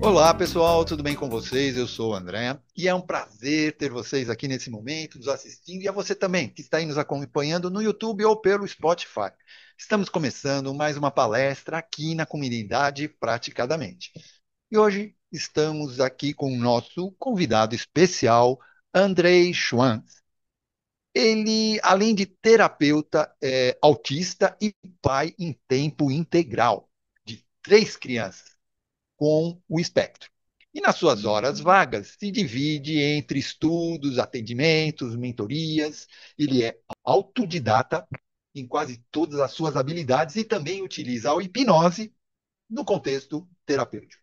Olá, pessoal, tudo bem com vocês? Eu sou o André e é um prazer ter vocês aqui nesse momento, nos assistindo, e a você também, que está aí nos acompanhando no YouTube ou pelo Spotify. Estamos começando mais uma palestra aqui na comunidade Praticadamente. E hoje estamos aqui com o nosso convidado especial, Andrei Schwanz. Ele, além de terapeuta, é autista e pai em tempo integral de três crianças com o espectro. E nas suas horas vagas, se divide entre estudos, atendimentos, mentorias. Ele é autodidata em quase todas as suas habilidades e também utiliza a hipnose no contexto terapêutico.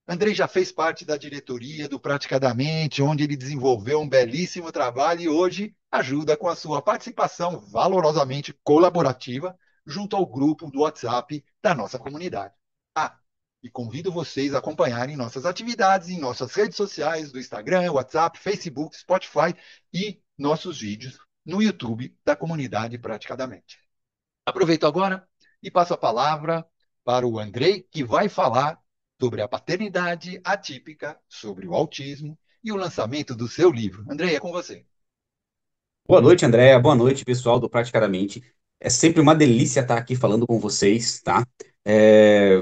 Andrei já fez parte da diretoria do Praticadamente, onde ele desenvolveu um belíssimo trabalho e hoje ajuda com a sua participação valorosamente colaborativa junto ao grupo do WhatsApp da nossa comunidade. Ah, e convido vocês a acompanharem nossas atividades em nossas redes sociais do Instagram, WhatsApp, Facebook, Spotify e nossos vídeos no YouTube da comunidade Praticadamente. Aproveito agora e passo a palavra para o Andrei, que vai falar sobre a paternidade atípica, sobre o autismo e o lançamento do seu livro. Andrei, é com você. Boa noite, Andréia. Boa noite, pessoal do Praticamente. É sempre uma delícia estar aqui falando com vocês, tá?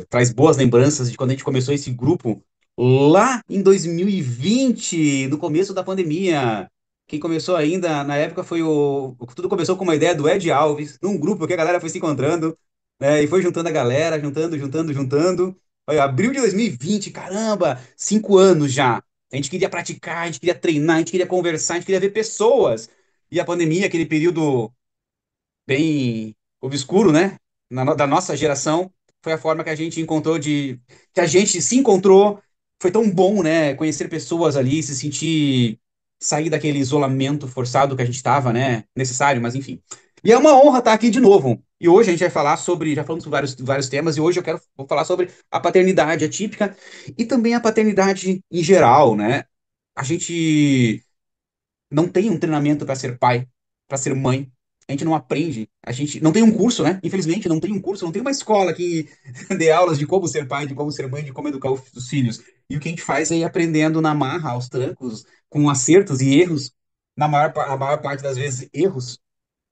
Traz boas lembranças de quando a gente começou esse grupo lá em 2020, no começo da pandemia. Quem começou ainda na época foi o. Tudo começou com uma ideia do Ed Alves, num grupo que a galera foi se encontrando, né? E foi juntando a galera, juntando. Olha, abril de 2020, caramba, 5 anos já. A gente queria praticar, a gente queria treinar, a gente queria conversar, a gente queria ver pessoas. E a pandemia, aquele período bem obscuro, né? Da nossa geração, foi a forma que a gente encontrou de. Que a gente se encontrou. Foi tão bom, né? Conhecer pessoas ali, se sentir. Sair daquele isolamento forçado que a gente estava, né? Necessário, mas enfim. E é uma honra estar aqui de novo. E hoje a gente vai falar sobre. Já falamos sobre vários temas, e hoje vou falar sobre a paternidade atípica e também a paternidade em geral, né? A gente não tem um treinamento para ser pai, para ser mãe. A gente não aprende, a gente não tem um curso, né? Infelizmente, não tem um curso, não tem uma escola que dê aulas de como ser pai, de como ser mãe, de como educar os filhos. E o que a gente faz é ir aprendendo na marra, aos trancos, com acertos e erros, a maior parte das vezes erros,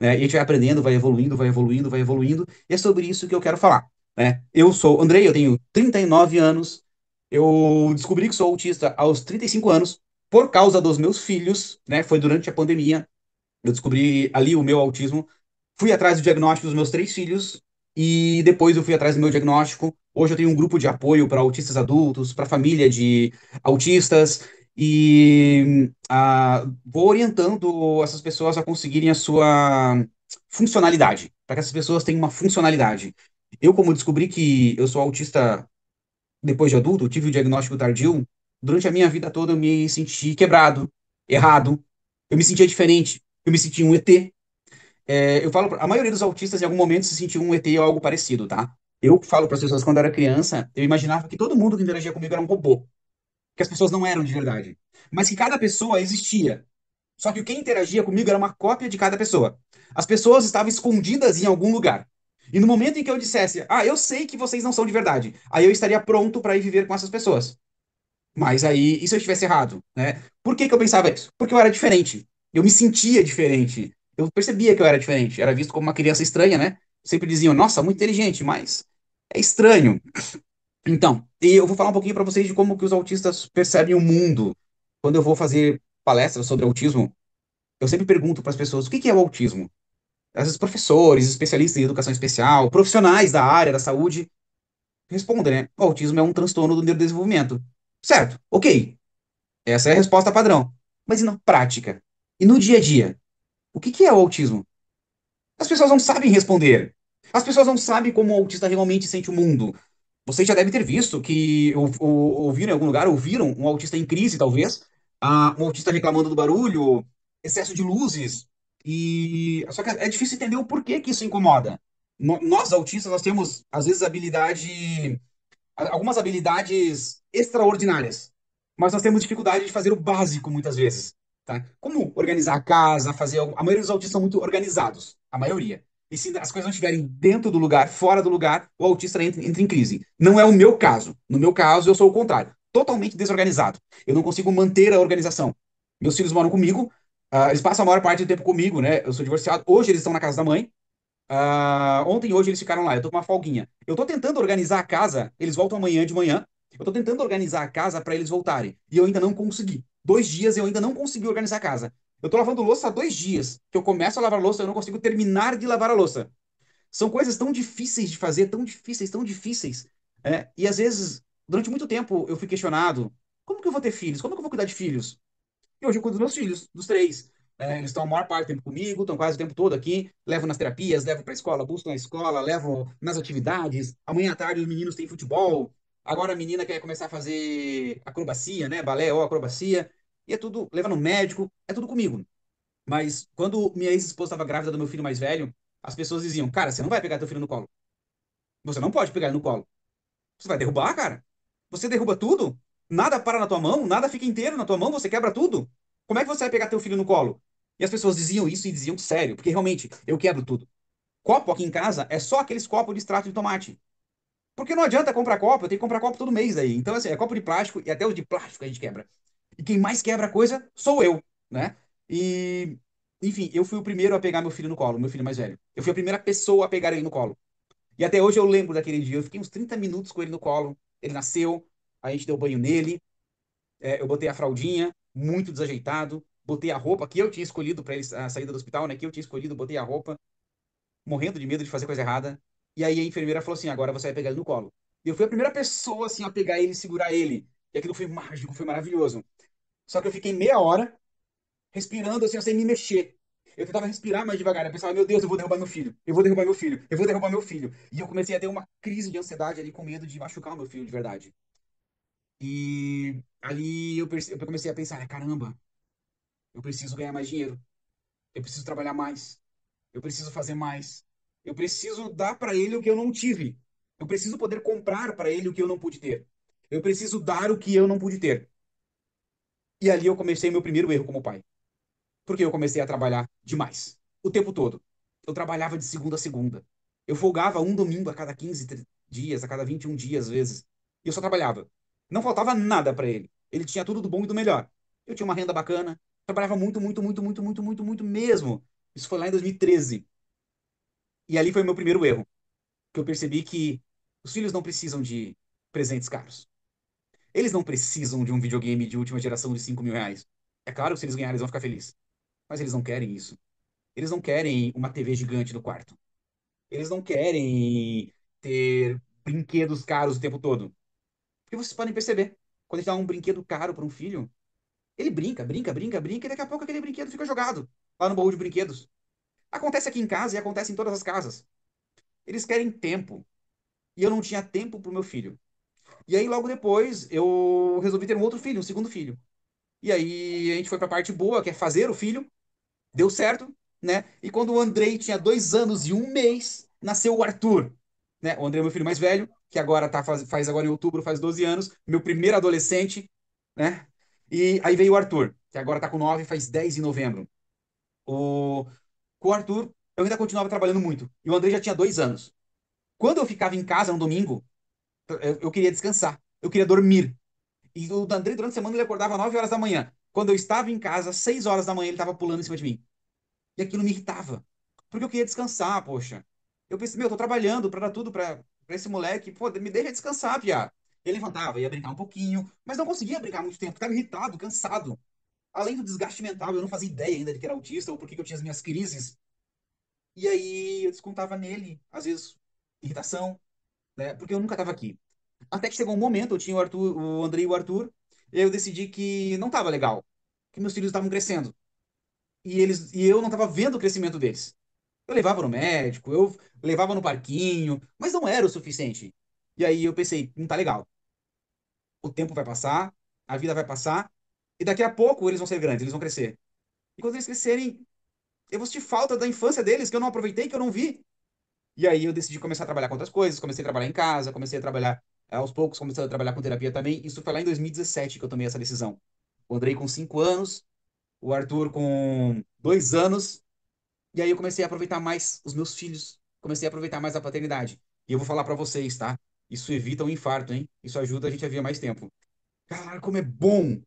né? E a gente vai aprendendo, vai evoluindo, e é sobre isso que eu quero falar, né? Eu sou Andrei, eu tenho 39 anos, eu descobri que sou autista aos 35 anos, por causa dos meus filhos, né? Foi durante a pandemia, eu descobri ali o meu autismo, fui atrás do diagnóstico dos meus três filhos, e depois eu fui atrás do meu diagnóstico. Hoje eu tenho um grupo de apoio para autistas adultos, para família de autistas, e vou orientando essas pessoas a conseguirem a sua funcionalidade, para que essas pessoas tenham uma funcionalidade. Eu, como descobri que eu sou autista depois de adulto, tive o diagnóstico tardio, durante a minha vida toda eu me senti quebrado, errado, eu me sentia diferente, eu me sentia um ET. Eu falo, a maioria dos autistas em algum momento se sentiu um ET ou algo parecido, tá? Eu falo para as pessoas, quando eu era criança, eu imaginava que todo mundo que interagia comigo era um robô, que as pessoas não eram de verdade, mas que cada pessoa existia. Só que quem interagia comigo era uma cópia de cada pessoa. As pessoas estavam escondidas em algum lugar. E no momento em que eu dissesse, eu sei que vocês não são de verdade, aí eu estaria pronto para ir viver com essas pessoas. Mas aí, e se eu estivesse errado, né? Por que que eu pensava isso? Porque eu era diferente. Eu me sentia diferente. Eu percebia que eu era diferente. Era visto como uma criança estranha, né? Sempre diziam, nossa, muito inteligente, mas é estranho. Então, e eu vou falar um pouquinho para vocês de como que os autistas percebem o mundo. Quando eu vou fazer palestras sobre autismo, eu sempre pergunto para as pessoas o que que é o autismo. Às vezes, professores, especialistas em educação especial, profissionais da área da saúde respondem, né? O autismo é um transtorno do neurodesenvolvimento. Certo, ok. Essa é a resposta padrão. Mas e na prática? E no dia a dia? O que que é o autismo? As pessoas não sabem responder. As pessoas não sabem como o autista realmente sente o mundo. Vocês já devem ter visto que, ouviram em algum lugar, ouviram um autista em crise, talvez, um autista reclamando do barulho, excesso de luzes. Só que é difícil entender o porquê que isso incomoda. Nós, autistas, nós temos, às vezes, algumas habilidades extraordinárias, mas nós temos dificuldade de fazer o básico muitas vezes, tá? Como organizar a casa, a maioria dos autistas são muito organizados, a maioria. E se as coisas não estiverem dentro do lugar, fora do lugar, o autista entra em crise. Não é o meu caso. No meu caso, eu sou o contrário. totalmente desorganizado. Eu não consigo manter a organização. Meus filhos moram comigo, eles passam a maior parte do tempo comigo, né? Eu sou divorciado. Hoje eles estão na casa da mãe. Ontem e hoje eles ficaram lá. Eu tô com uma folguinha. Eu tô tentando organizar a casa. Eles voltam amanhã de manhã. Eu tô tentando organizar a casa para eles voltarem. E eu ainda não consegui. 2 dias eu ainda não consegui organizar a casa. Eu tô lavando louça há 2 dias. Que eu começo a lavar a louça, eu não consigo terminar de lavar a louça. São coisas tão difíceis de fazer, tão difíceis, tão difíceis. E às vezes, durante muito tempo, eu fui questionado: como que eu vou ter filhos? Como que eu vou cuidar de filhos? E hoje eu cuido dos meus filhos, dos três. Eles estão a maior parte do tempo comigo, estão quase o tempo todo aqui. Levo nas terapias, levo para a escola, busco na escola, levo nas atividades. Amanhã à tarde os meninos têm futebol. Agora a menina quer começar a fazer acrobacia, né? Balé ou acrobacia. E é tudo, leva no médico, é tudo comigo. Mas quando minha ex-esposa estava grávida do meu filho mais velho, as pessoas diziam: cara, você não vai pegar teu filho no colo. Você não pode pegar ele no colo. Você vai derrubar, cara. Você derruba tudo. Nada para na tua mão, nada fica inteiro na tua mão, você quebra tudo. Como é que você vai pegar teu filho no colo? E as pessoas diziam isso e diziam sério, porque realmente eu quebro tudo. Copo aqui em casa é só aqueles copos de extrato de tomate. Porque não adianta comprar copo, eu tenho que comprar copo todo mês aí. Então, assim, é copo de plástico e até os de plástico a gente quebra. E quem mais quebra coisa sou eu, né? E, enfim, eu fui o primeiro a pegar meu filho no colo, meu filho mais velho. Eu fui a primeira pessoa a pegar ele no colo. E até hoje eu lembro daquele dia. Eu fiquei uns 30 minutos com ele no colo. Ele nasceu, a gente deu banho nele. Eu botei a fraldinha, muito desajeitado. Botei a roupa que eu tinha escolhido para ele a saída do hospital, né? Que eu tinha escolhido, botei a roupa, morrendo de medo de fazer coisa errada. E aí a enfermeira falou assim: agora você vai pegar ele no colo. E eu fui a primeira pessoa assim a pegar ele e segurar ele. E aquilo foi mágico, foi maravilhoso. Só que eu fiquei meia hora respirando assim, sem me mexer. Eu tentava respirar mais devagar. Eu pensava, meu Deus, eu vou derrubar meu filho. Eu vou derrubar meu filho. Eu vou derrubar meu filho. E eu comecei a ter uma crise de ansiedade ali com medo de machucar o meu filho de verdade. E ali eu comecei a pensar, caramba, eu preciso ganhar mais dinheiro. Eu preciso trabalhar mais. Eu preciso fazer mais. Eu preciso dar para ele o que eu não tive. Eu preciso poder comprar para ele o que eu não pude ter. Eu preciso dar o que eu não pude ter. E ali eu comecei meu primeiro erro como pai. Porque eu comecei a trabalhar demais. O tempo todo. Eu trabalhava de segunda a segunda. Eu folgava um domingo a cada 15 dias, a cada 21 dias, às vezes. E eu só trabalhava. Não faltava nada para ele. Ele tinha tudo do bom e do melhor. Eu tinha uma renda bacana. Trabalhava muito, muito, muito, muito, muito, muito, muito mesmo. Isso foi lá em 2013. E ali foi o meu primeiro erro. Que eu percebi que os filhos não precisam de presentes caros. Eles não precisam de um videogame de última geração de R$ 5.000. É claro que se eles ganharem, eles vão ficar felizes. Mas eles não querem isso. Eles não querem uma TV gigante no quarto. Eles não querem ter brinquedos caros o tempo todo. Porque vocês podem perceber, quando a gente dá um brinquedo caro para um filho, ele brinca, brinca, brinca, brinca, e daqui a pouco aquele brinquedo fica jogado lá no baú de brinquedos. Acontece aqui em casa e acontece em todas as casas. Eles querem tempo. E eu não tinha tempo para o meu filho. E aí, logo depois, eu resolvi ter um outro filho, um segundo filho. E aí, a gente foi para a parte boa, que é fazer o filho. Deu certo, né? E quando o Andrei tinha 2 anos e 1 mês, nasceu o Arthur, né? O Andrei é meu filho mais velho, que agora faz agora em outubro, faz 12 anos, meu primeiro adolescente, né? E aí veio o Arthur, que agora tá com 9, faz 10 em novembro. O, com o Arthur, eu ainda continuava trabalhando muito. E o Andrei já tinha 2 anos. Quando eu ficava em casa no domingo, eu queria descansar, eu queria dormir. E o Andrei, durante a semana, ele acordava 9 horas da manhã. Quando eu estava em casa, 6 horas da manhã, ele estava pulando em cima de mim. E aquilo me irritava. Porque eu queria descansar, poxa. Eu pensei, meu, eu tô trabalhando pra dar tudo pra esse moleque. Pô, me deixa descansar, piá. Ele levantava, ia brincar um pouquinho, mas não conseguia brincar muito tempo. Ficava irritado, cansado. Além do desgaste mental, eu não fazia ideia ainda de que era autista ou por que eu tinha as minhas crises. E aí eu descontava nele, às vezes, irritação, né? Porque eu nunca tava aqui. Até que chegou um momento, eu tinha o Arthur, o André e o Arthur, e aí eu decidi que não tava legal. Que meus filhos estavam crescendo. E eu não tava vendo o crescimento deles. Eu levava no médico, eu levava no parquinho, mas não era o suficiente. E aí eu pensei, não tá legal. O tempo vai passar, a vida vai passar, e daqui a pouco eles vão ser grandes, eles vão crescer. E quando eles crescerem, eu vou sentir falta da infância deles, que eu não aproveitei, que eu não vi. E aí eu decidi começar a trabalhar com outras coisas, comecei a trabalhar em casa, comecei a trabalhar aos poucos, comecei a trabalhar com terapia também. Isso foi lá em 2017 que eu tomei essa decisão. O Andrei com 5 anos, o Arthur com 2 anos. E aí eu comecei a aproveitar mais os meus filhos, comecei a aproveitar mais a paternidade. E eu vou falar para vocês, tá? Isso evita um infarto, hein? Isso ajuda a gente a viver mais tempo. Cara, como é bom!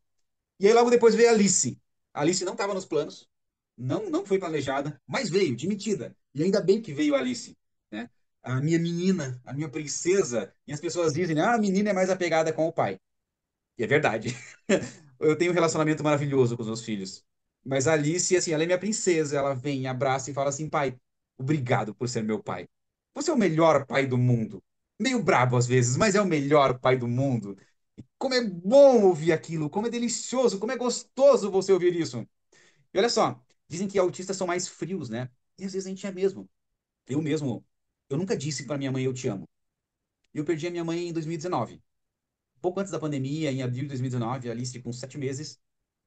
E aí logo depois veio a Alice. A Alice não estava nos planos, não foi planejada, mas veio, de mentira. E ainda bem que veio a Alice, né? A minha menina, a minha princesa. E as pessoas dizem, ah, a menina é mais apegada com o pai. E é verdade. Eu tenho um relacionamento maravilhoso com os meus filhos. Mas a Alice, assim, ela é minha princesa. Ela vem, abraça e fala assim, pai, obrigado por ser meu pai. Você é o melhor pai do mundo. Meio brabo às vezes, mas é o melhor pai do mundo. Como é bom ouvir aquilo, como é delicioso, como é gostoso você ouvir isso. E olha só, dizem que autistas são mais frios, né? E às vezes a gente é mesmo. Eu mesmo, eu nunca disse para minha mãe eu te amo. Eu perdi a minha mãe em 2019. Pouco antes da pandemia, em abril de 2019, a Alice com 7 meses,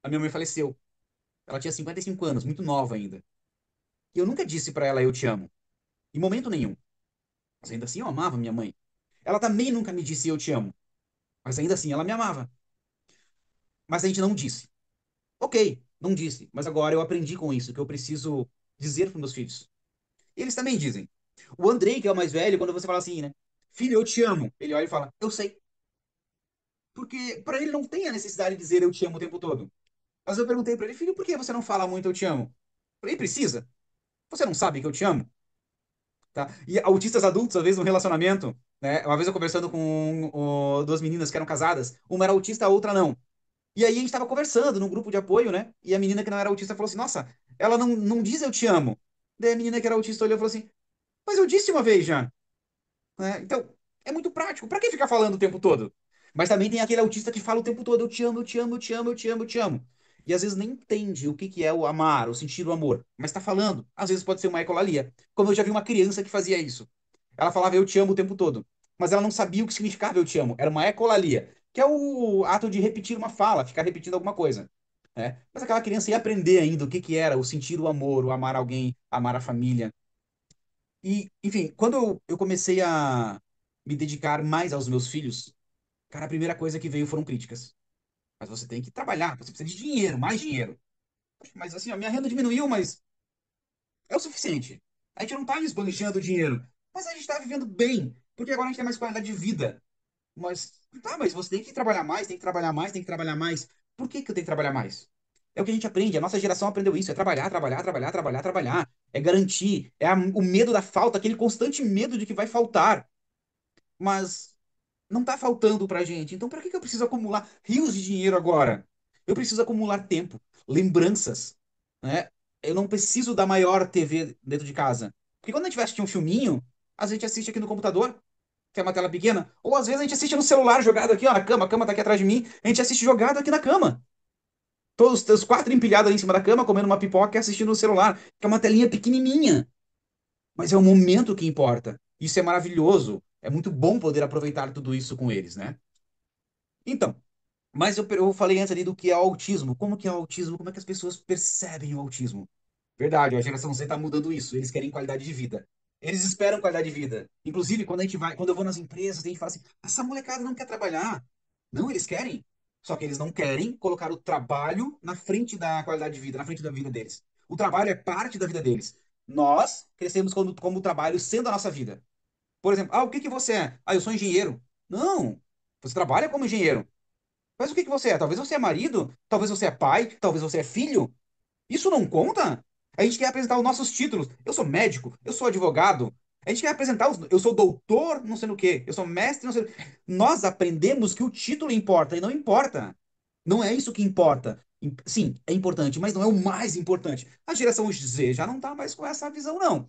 a minha mãe faleceu. Ela tinha 55 anos, muito nova ainda. E eu nunca disse para ela eu te amo. Em momento nenhum. Mas ainda assim eu amava minha mãe. Ela também nunca me disse eu te amo. Mas ainda assim ela me amava. Mas a gente não disse. Ok, não disse, mas agora eu aprendi com isso, que eu preciso dizer para meus filhos. E eles também dizem. O Andrei, que é o mais velho, quando você fala assim, né? Filho, eu te amo. Ele olha e fala, eu sei. Porque para ele não tem a necessidade de dizer eu te amo o tempo todo. Mas eu perguntei para ele, filho, por que você não fala muito eu te amo? Ele precisa. Você não sabe que eu te amo? Tá? E autistas adultos, às vezes, no relacionamento, né? Uma vez eu conversando com duas meninas que eram casadas, uma era autista, a outra não. E aí a gente tava conversando num grupo de apoio, né? E a menina que não era autista falou assim: Nossa, ela não diz eu te amo. Daí a menina que era autista olhou e falou assim: Mas eu disse uma vez já. Né? Então, é muito prático. Pra que ficar falando o tempo todo? Mas também tem aquele autista que fala o tempo todo: Eu te amo, eu te amo, eu te amo, eu te amo, eu te amo. E às vezes nem entende o que que é o amar, o sentir o amor. Mas tá falando. Às vezes pode ser uma ecolalia. Como eu já vi uma criança que fazia isso. Ela falava eu te amo o tempo todo. Mas ela não sabia o que significava eu te amo. Era uma ecolalia, que é o ato de repetir uma fala, ficar repetindo alguma coisa. Né? Mas aquela criança ia aprender ainda o que que era o sentir o amor, o amar alguém, amar a família. E, enfim, quando eu comecei a me dedicar mais aos meus filhos, cara, a primeira coisa que veio foram críticas. Mas você tem que trabalhar, você precisa de dinheiro, mais dinheiro. Mas assim, a minha renda diminuiu, mas é o suficiente. A gente não está esbanjando dinheiro, mas a gente está vivendo bem, porque agora a gente tem mais qualidade de vida. Mas, tá, mas você tem que trabalhar mais, tem que trabalhar mais, tem que trabalhar mais. Por que que eu tenho que trabalhar mais? É o que a gente aprende, a nossa geração aprendeu isso, é trabalhar, trabalhar, trabalhar, trabalhar, trabalhar. É garantir, o medo da falta, aquele constante medo de que vai faltar. Mas não tá faltando pra gente. Então, para que que eu preciso acumular rios de dinheiro agora? Eu preciso acumular tempo, lembranças, né? Eu não preciso da maior TV dentro de casa. Porque quando a gente vai assistir um filminho, a gente assiste aqui no computador, que é uma tela pequena, ou às vezes a gente assiste no celular jogado aqui, ó, na cama, a cama tá aqui atrás de mim, a gente assiste jogado aqui na cama. Todos os quatro empilhados ali em cima da cama, comendo uma pipoca e assistindo no celular, que é uma telinha pequenininha. Mas é o momento que importa. Isso é maravilhoso. É muito bom poder aproveitar tudo isso com eles, né? Então, mas eu falei antes ali do que é o autismo. Como que é o autismo? Como é que as pessoas percebem o autismo? Verdade, a geração Z está mudando isso. Eles querem qualidade de vida. Eles esperam qualidade de vida. Inclusive, quando eu vou nas empresas, a gente fala assim: essa molecada não quer trabalhar. Não, eles querem. Só que eles não querem colocar o trabalho na frente da qualidade de vida, na frente da vida deles. O trabalho é parte da vida deles. Nós crescemos como o trabalho sendo a nossa vida. Por exemplo, o que que você é? Eu sou engenheiro. Não, você trabalha como engenheiro. Mas o que que você é? Talvez você é marido, talvez você é pai, talvez você é filho. Isso não conta? A gente quer apresentar os nossos títulos. Eu sou médico, eu sou advogado. A gente quer apresentar eu sou doutor, não sei no quê, eu sou mestre, não sei. Nós aprendemos que o título importa e não importa. Não é isso que importa. Sim, é importante, mas não é o mais importante. A geração Z já não está mais com essa visão, não.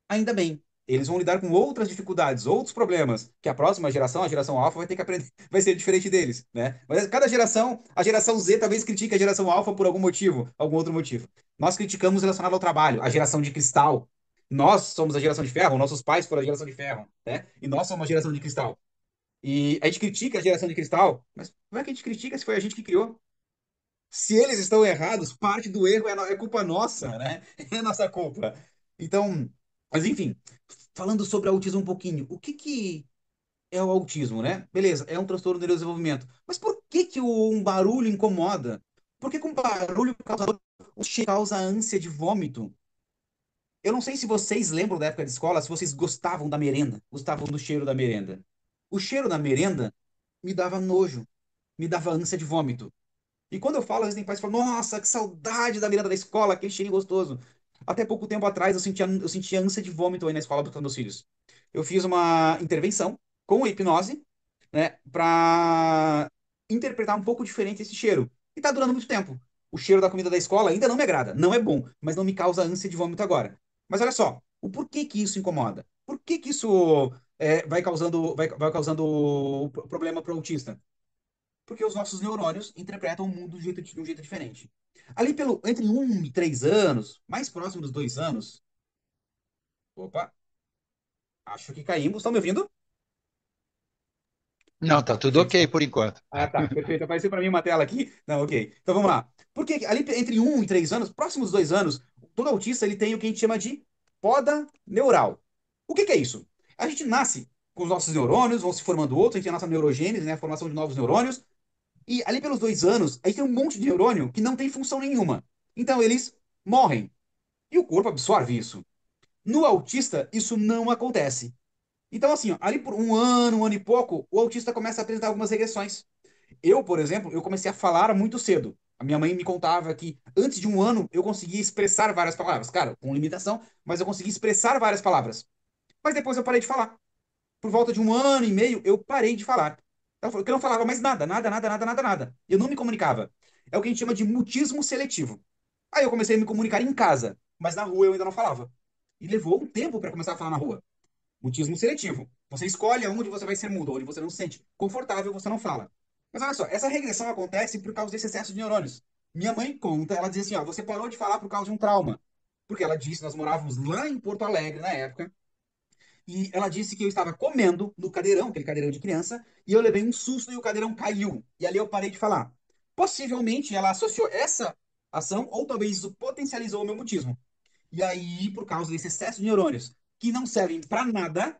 Ainda bem. Eles vão lidar com outras dificuldades, outros problemas, que a próxima geração, a geração alfa, vai ter que aprender, vai ser diferente deles, né? Mas cada geração, a geração Z talvez critique a geração alfa por algum motivo, algum outro motivo. Nós criticamos relacionado ao trabalho, a geração de cristal. Nós somos a geração de ferro, nossos pais foram a geração de ferro, né? E nós somos a geração de cristal. E a gente critica a geração de cristal, mas como é que a gente critica se foi a gente que criou? Se eles estão errados, parte do erro é culpa nossa, né? É nossa culpa. Então, mas enfim, falando sobre autismo um pouquinho, o que que é o autismo, né? Beleza, é um transtorno do neurodesenvolvimento. Mas por que que um barulho incomoda? Por que que um barulho causa ânsia de vômito? Eu não sei se vocês lembram da época de escola, se vocês gostavam da merenda, gostavam do cheiro da merenda. O cheiro da merenda me dava nojo, me dava ânsia de vômito. E quando eu falo, às vezes tem pais que falam, nossa, que saudade da merenda da escola, aquele cheirinho gostoso. Até pouco tempo atrás eu sentia ânsia de vômito aí na escola botando meus filhos. Eu fiz uma intervenção com hipnose, né, pra interpretar um pouco diferente esse cheiro. E tá durando muito tempo. O cheiro da comida da escola ainda não me agrada, não é bom, mas não me causa ânsia de vômito agora. Mas olha só, o porquê que isso incomoda? Por que que isso vai causando problema para o autista? Porque os nossos neurônios interpretam o mundo de um jeito diferente. Ali entre 1 e 3 anos, mais próximo dos 2 anos. Opa, acho que caímos. Estão me ouvindo? Não, tá Tá, tudo perfeito. ok por enquanto. Ah, tá, perfeito. Apareceu para mim uma tela aqui. Não, ok. Então vamos lá. Porque ali entre 1 e 3 anos, próximos dos 2 anos, todo autista ele tem o que a gente chama de poda neural. O que que é isso? A gente nasce com os nossos neurônios, vão se formando outros, a gente tem a nossa neurogênese, né, a formação de novos neurônios. E ali pelos 2 anos, aí tem um monte de neurônio que não tem função nenhuma. Então eles morrem. E o corpo absorve isso. No autista, isso não acontece. Então, assim, ó, ali por um ano e pouco, o autista começa a apresentar algumas regressões. Eu, por exemplo, eu comecei a falar muito cedo. A minha mãe me contava que antes de um ano eu conseguia expressar várias palavras. Claro, com limitação, mas eu conseguia expressar várias palavras. Mas depois eu parei de falar. Por volta de um ano e meio, eu parei de falar. Porque eu não falava mais nada, nada, nada, nada, nada, nada. Eu não me comunicava. É o que a gente chama de mutismo seletivo. Aí eu comecei a me comunicar em casa, mas na rua eu ainda não falava. E levou um tempo para começar a falar na rua. Mutismo seletivo. Você escolhe aonde você vai ser mudo, onde você não se sente confortável, você não fala. Mas olha só, essa regressão acontece por causa desse excesso de neurônios. Minha mãe conta, ela diz assim, ó, você parou de falar por causa de um trauma. Porque ela disse, nós morávamos lá em Porto Alegre na época, e ela disse que eu estava comendo no cadeirão, aquele cadeirão de criança, e eu levei um susto e o cadeirão caiu. E ali eu parei de falar. Possivelmente ela associou essa ação, ou talvez isso potencializou o meu mutismo. E aí, por causa desse excesso de neurônios, que não servem para nada,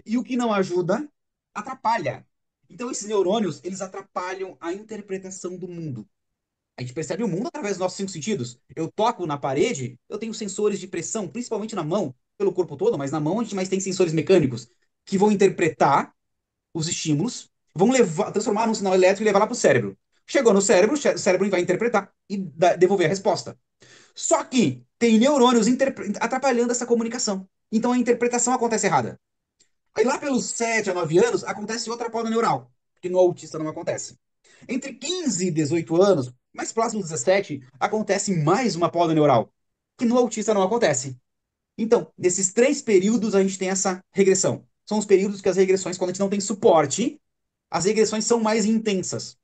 e o que não ajuda, atrapalha. Então, esses neurônios, eles atrapalham a interpretação do mundo. A gente percebe o mundo através dos nossos 5 sentidos. Eu toco na parede, eu tenho sensores de pressão, principalmente na mão, pelo corpo todo, mas na mão a gente mais tem sensores mecânicos que vão interpretar os estímulos, vão levar, transformar num sinal elétrico e levar lá para o cérebro. Chegou no cérebro, o cérebro vai interpretar e devolver a resposta. Só que tem neurônios atrapalhando essa comunicação. Então a interpretação acontece errada. Aí lá pelos 7 a 9 anos acontece outra poda neural, que no autista não acontece. Entre 15 e 18 anos, mais próximo dos 17, acontece mais uma poda neural, que no autista não acontece. Então, nesses 3 períodos, a gente tem essa regressão. São os períodos que as regressões, quando a gente não tem suporte, as regressões são mais intensas.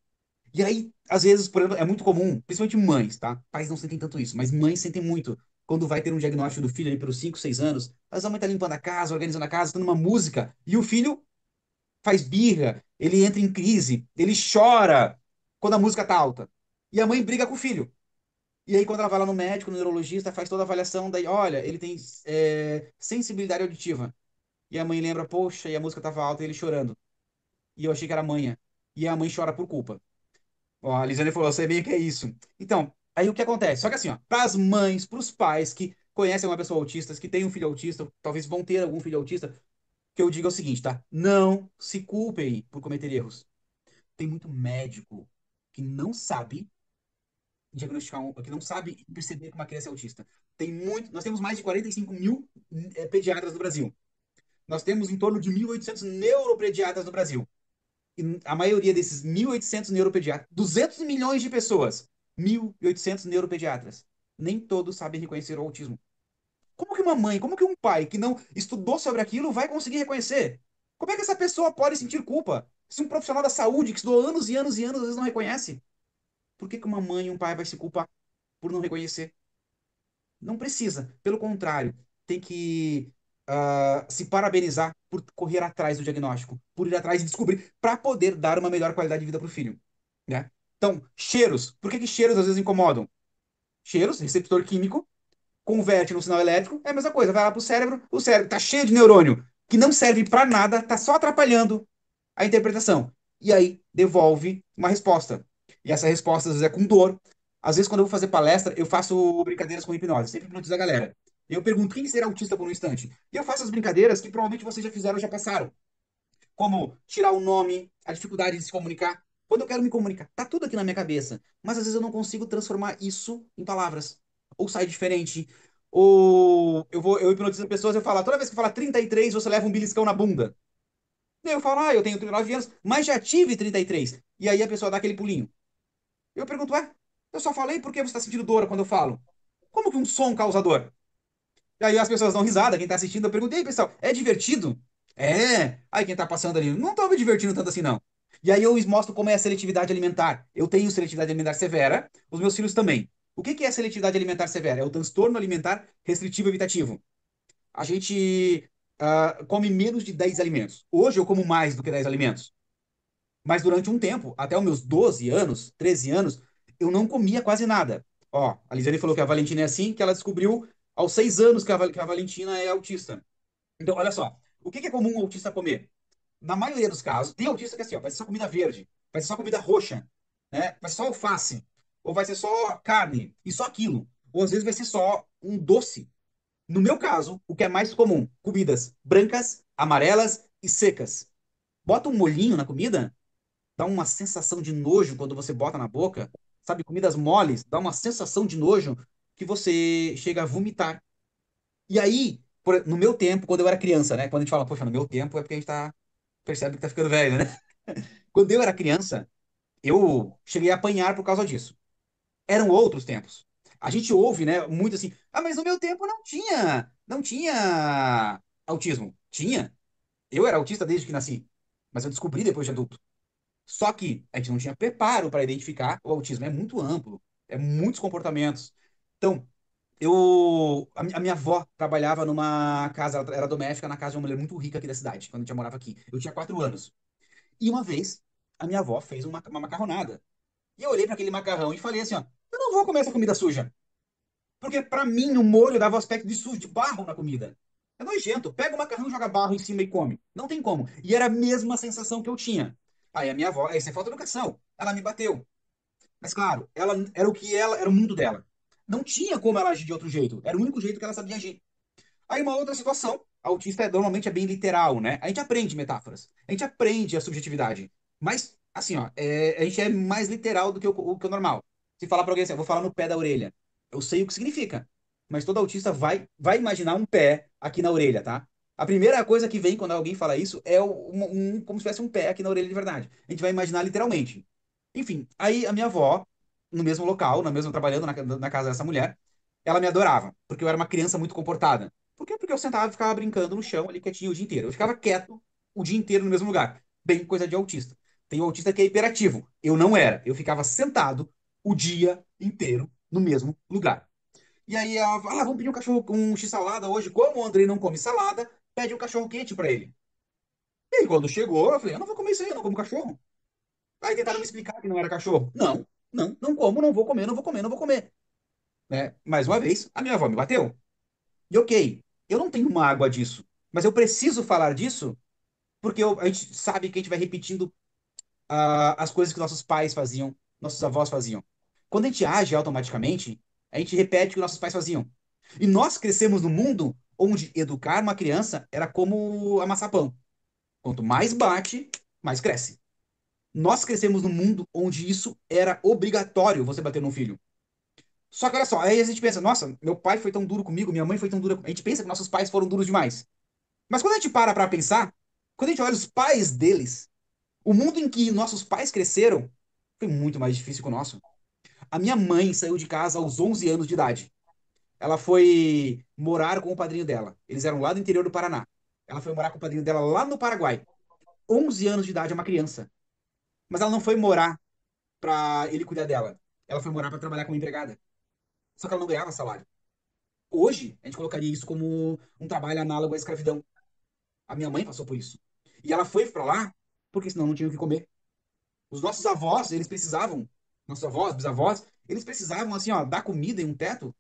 E aí, às vezes, por exemplo, é muito comum, principalmente mães, tá? Pais não sentem tanto isso, mas mães sentem muito. Quando vai ter um diagnóstico do filho ali pelos 5, 6 anos, às vezes a mãe tá limpando a casa, organizando a casa, dando uma música, e o filho faz birra, ele entra em crise, ele chora quando a música tá alta. E a mãe briga com o filho. E aí, quando ela vai lá no médico, no neurologista, faz toda a avaliação, daí, olha, ele tem sensibilidade auditiva. E a mãe lembra, poxa, e a música tava alta e ele chorando. E eu achei que era manhã. E a mãe chora por culpa. Ó, a Lisiane falou, eu sei bem o que é isso. Então, aí o que acontece? Só que assim, ó, para as mães, para os pais que conhecem uma pessoa autista, que tem um filho autista, talvez vão ter algum filho autista, que eu digo é o seguinte, tá? Não se culpem por cometer erros. Tem muito médico que não sabe diagnosticar, que não sabe perceber que uma criança é autista. Nós temos mais de 45 mil pediatras no Brasil. Nós temos em torno de 1.800 neuropediatras no Brasil. E a maioria desses 1.800 neuropediatras, 200 milhões de pessoas, 1.800 neuropediatras, nem todos sabem reconhecer o autismo. Como que uma mãe, como que um pai que não estudou sobre aquilo vai conseguir reconhecer? Como é que essa pessoa pode sentir culpa? Se um profissional da saúde que estudou anos e anos e anos às vezes não reconhece, por que que uma mãe e um pai vai se culpar por não reconhecer? Não precisa. Pelo contrário, tem que se parabenizar por correr atrás do diagnóstico, por ir atrás e descobrir, para poder dar uma melhor qualidade de vida para o filho. Né? Então, cheiros. Por que que cheiros às vezes incomodam? Cheiros, receptor químico, converte no sinal elétrico, é a mesma coisa. Vai lá para o cérebro está cheio de neurônio que não serve para nada, está só atrapalhando a interpretação. E aí devolve uma resposta. E essa resposta às vezes é com dor. Às vezes, quando eu vou fazer palestra, eu faço brincadeiras com hipnose. Sempre hipnotizo a galera. Eu pergunto quem será autista por um instante. E eu faço as brincadeiras que provavelmente vocês já fizeram, já passaram. Como tirar o nome, a dificuldade de se comunicar. Quando eu quero me comunicar, tá tudo aqui na minha cabeça, mas às vezes eu não consigo transformar isso em palavras. Ou sai diferente, ou eu hipnotizo as pessoas, eu falo, toda vez que fala 33, você leva um beliscão na bunda. Daí eu falo, eu tenho 39 anos, mas já tive 33. E aí a pessoa dá aquele pulinho. Eu pergunto, eu só falei porque você está sentindo dor quando eu falo. Como que um som causa dor? E aí as pessoas dão risada, quem tá assistindo, eu perguntei, pessoal, é divertido? É. Aí quem tá passando ali, não tô me divertindo tanto assim, não. E aí eu mostro como é a seletividade alimentar. Eu tenho seletividade alimentar severa, os meus filhos também. O que que é seletividade alimentar severa? É o transtorno alimentar restritivo evitativo. A gente come menos de 10 alimentos. Hoje eu como mais do que 10 alimentos. Mas durante um tempo, até os meus 12 anos, 13 anos, eu não comia quase nada. Ó, a Lisiane falou que a Valentina é assim, que ela descobriu aos 6 anos que a Valentina é autista. Então, olha só, o que que é comum um autista comer? Na maioria dos casos, tem autista que é assim, ó, vai ser só comida verde, vai ser só comida roxa, né? Vai ser só alface, ou vai ser só carne, e só aquilo. Ou às vezes vai ser só um doce. No meu caso, o que é mais comum, comidas brancas, amarelas e secas. Bota um molhinho na comida, dá uma sensação de nojo quando você bota na boca, sabe? Comidas moles, dá uma sensação de nojo que você chega a vomitar. E aí, no meu tempo, quando eu era criança, né? Quando a gente fala, poxa, no meu tempo é porque a gente percebe que tá ficando velho, né? Quando eu era criança, eu cheguei a apanhar por causa disso. Eram outros tempos. A gente ouve, né, muito assim, mas no meu tempo não tinha autismo. Tinha. Eu era autista desde que nasci, mas eu descobri depois de adulto. Só que a gente não tinha preparo para identificar o autismo. É muito amplo, é muitos comportamentos. Então, a minha avó trabalhava numa casa, ela era doméstica na casa de uma mulher muito rica aqui da cidade, quando a gente já morava aqui. Eu tinha 4 anos. E uma vez, a minha avó fez uma macarronada. E eu olhei para aquele macarrão e falei assim, ó, eu não vou comer essa comida suja. Porque para mim o molho dava o aspecto de sujo, de barro na comida. É nojento. Pega o macarrão, joga barro em cima e come. Não tem como. E era a mesma sensação que eu tinha. Aí a minha avó, aí sem falta de educação, ela me bateu. Mas claro, ela era o que ela, era o mundo dela. Não tinha como ela agir de outro jeito. Era o único jeito que ela sabia agir. Aí uma outra situação, autista normalmente é bem literal, né? A gente aprende metáforas, a gente aprende a subjetividade, mas assim, ó, a gente é mais literal do que o normal. Se falar para alguém assim, eu vou falar no pé da orelha, eu sei o que significa, mas todo autista vai imaginar um pé aqui na orelha, tá? A primeira coisa que vem quando alguém fala isso é como se tivesse um pé aqui na orelha de verdade. A gente vai imaginar literalmente. Enfim, aí a minha avó, no mesmo local, na mesma trabalhando na casa dessa mulher, ela me adorava, porque eu era uma criança muito comportada. Por quê? Porque eu sentava e ficava brincando no chão ali quietinho o dia inteiro. Eu ficava quieto o dia inteiro no mesmo lugar. Bem coisa de autista. Tem um autista que é hiperativo. Eu não era. Eu ficava sentado o dia inteiro no mesmo lugar. E aí ela fala, vamos pedir um cachorro, um x-salada hoje. Como o Andrei não come salada, pede um cachorro quente para ele. E aí quando chegou, eu falei, eu não vou comer isso aí, eu não como cachorro. Aí tentaram me explicar que não era cachorro. Não, não como, não vou comer, não vou comer, não vou comer. Né? Mais uma vez, a minha avó me bateu. E ok, eu não tenho mágoa disso, mas eu preciso falar disso porque a gente sabe que a gente vai repetindo as coisas que nossos pais faziam, nossos avós faziam. Quando a gente age automaticamente, a gente repete o que nossos pais faziam. E nós crescemos num mundo onde educar uma criança era como amassar pão. Quanto mais bate, mais cresce. Nós crescemos num mundo onde isso era obrigatório você bater no filho. Só que olha só, aí a gente pensa, nossa, meu pai foi tão duro comigo, minha mãe foi tão dura comigo. A gente pensa que nossos pais foram duros demais. Mas quando a gente para pensar, quando a gente olha os pais deles, o mundo em que nossos pais cresceram foi muito mais difícil que o nosso. A minha mãe saiu de casa aos 11 anos de idade. Ela foi morar com o padrinho dela. Eles eram lá do interior do Paraná. Ela foi morar com o padrinho dela lá no Paraguai. 11 anos de idade é uma criança. Mas ela não foi morar pra ele cuidar dela. Ela foi morar pra trabalhar como empregada. Só que ela não ganhava salário. Hoje, a gente colocaria isso como um trabalho análogo à escravidão. A minha mãe passou por isso. E ela foi pra lá porque senão não tinha o que comer. Os nossos avós, eles precisavam, nossos avós, bisavós, eles precisavam, assim, ó, dar comida e um teto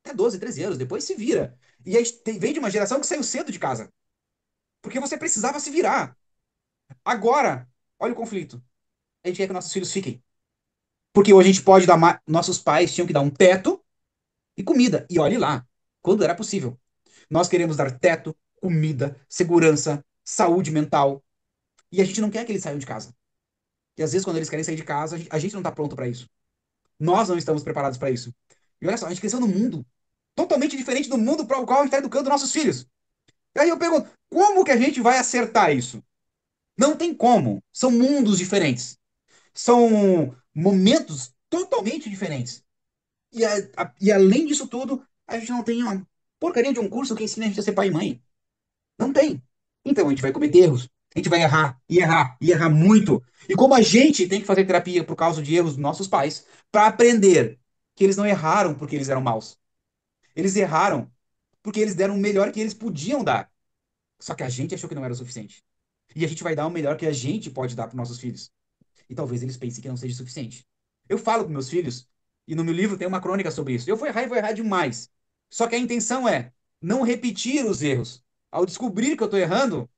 até 12, 13 anos, depois se vira. E aí vem de uma geração que saiu cedo de casa, porque você precisava se virar. Agora, olha o conflito. A gente quer que nossos filhos fiquem. Porque hoje a gente pode dar, nossos pais tinham que dar um teto e comida. E olhe lá, quando era possível. Nós queremos dar teto, comida, segurança, saúde mental. E a gente não quer que eles saiam de casa. E às vezes, quando eles querem sair de casa, a gente não está pronto para isso. Nós não estamos preparados para isso. E olha só, a gente cresceu num mundo totalmente diferente do mundo para o qual a gente está educando nossos filhos. E aí eu pergunto, como que a gente vai acertar isso? Não tem como. São mundos diferentes. São momentos totalmente diferentes. E além disso tudo, a gente não tem uma porcaria de um curso que ensina a gente a ser pai e mãe. Não tem. Então a gente vai cometer erros. A gente vai errar, e errar, e errar muito. E como a gente tem que fazer terapia por causa de erros dos nossos pais, para aprender que eles não erraram porque eles eram maus. Eles erraram porque eles deram o melhor que eles podiam dar. Só que a gente achou que não era o suficiente. E a gente vai dar o melhor que a gente pode dar para nossos filhos. E talvez eles pensem que não seja suficiente. Eu falo com meus filhos, e no meu livro tem uma crônica sobre isso. Eu vou errar demais. Só que a intenção é não repetir os erros. Ao descobrir que eu estou errando,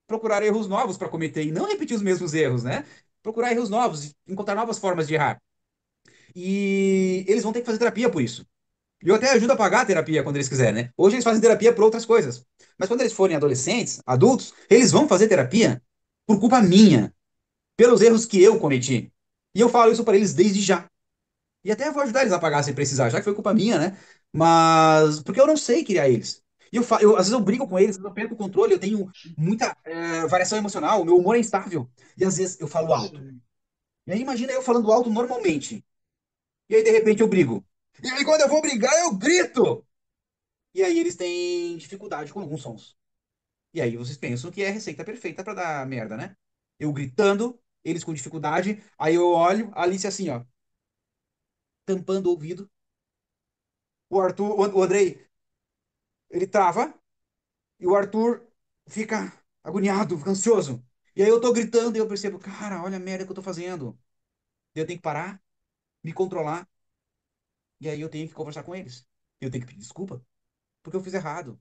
procurar erros novos para cometer e não repetir os mesmos erros, né? Procurar erros novos, encontrar novas formas de errar. E eles vão ter que fazer terapia por isso. E eu até ajudo a pagar a terapia quando eles quiserem, né? Hoje eles fazem terapia por outras coisas. Mas quando eles forem adolescentes, adultos, eles vão fazer terapia por culpa minha, pelos erros que eu cometi. E eu falo isso para eles desde já. E até vou ajudar eles a pagar se precisar, já que foi culpa minha, né? Mas porque eu não sei criar eles. Às vezes eu brigo com eles, eu perco o controle, eu tenho muita variação emocional, meu humor é instável. E às vezes eu falo alto. Sim. E aí imagina eu falando alto normalmente. E aí de repente eu brigo. E aí quando eu vou brigar, eu grito. E aí eles têm dificuldade com alguns sons. E aí vocês pensam que é a receita perfeita pra dar merda, né? Eu gritando, eles com dificuldade, aí eu olho, a Alice assim, ó, tampando o ouvido. O Arthur, o Andrei, ele trava e o Arthur fica agoniado, fica ansioso. E aí eu tô gritando e eu percebo, cara, olha a merda que eu tô fazendo. Eu tenho que parar, me controlar, e aí eu tenho que conversar com eles. Eu tenho que pedir desculpa, porque eu fiz errado.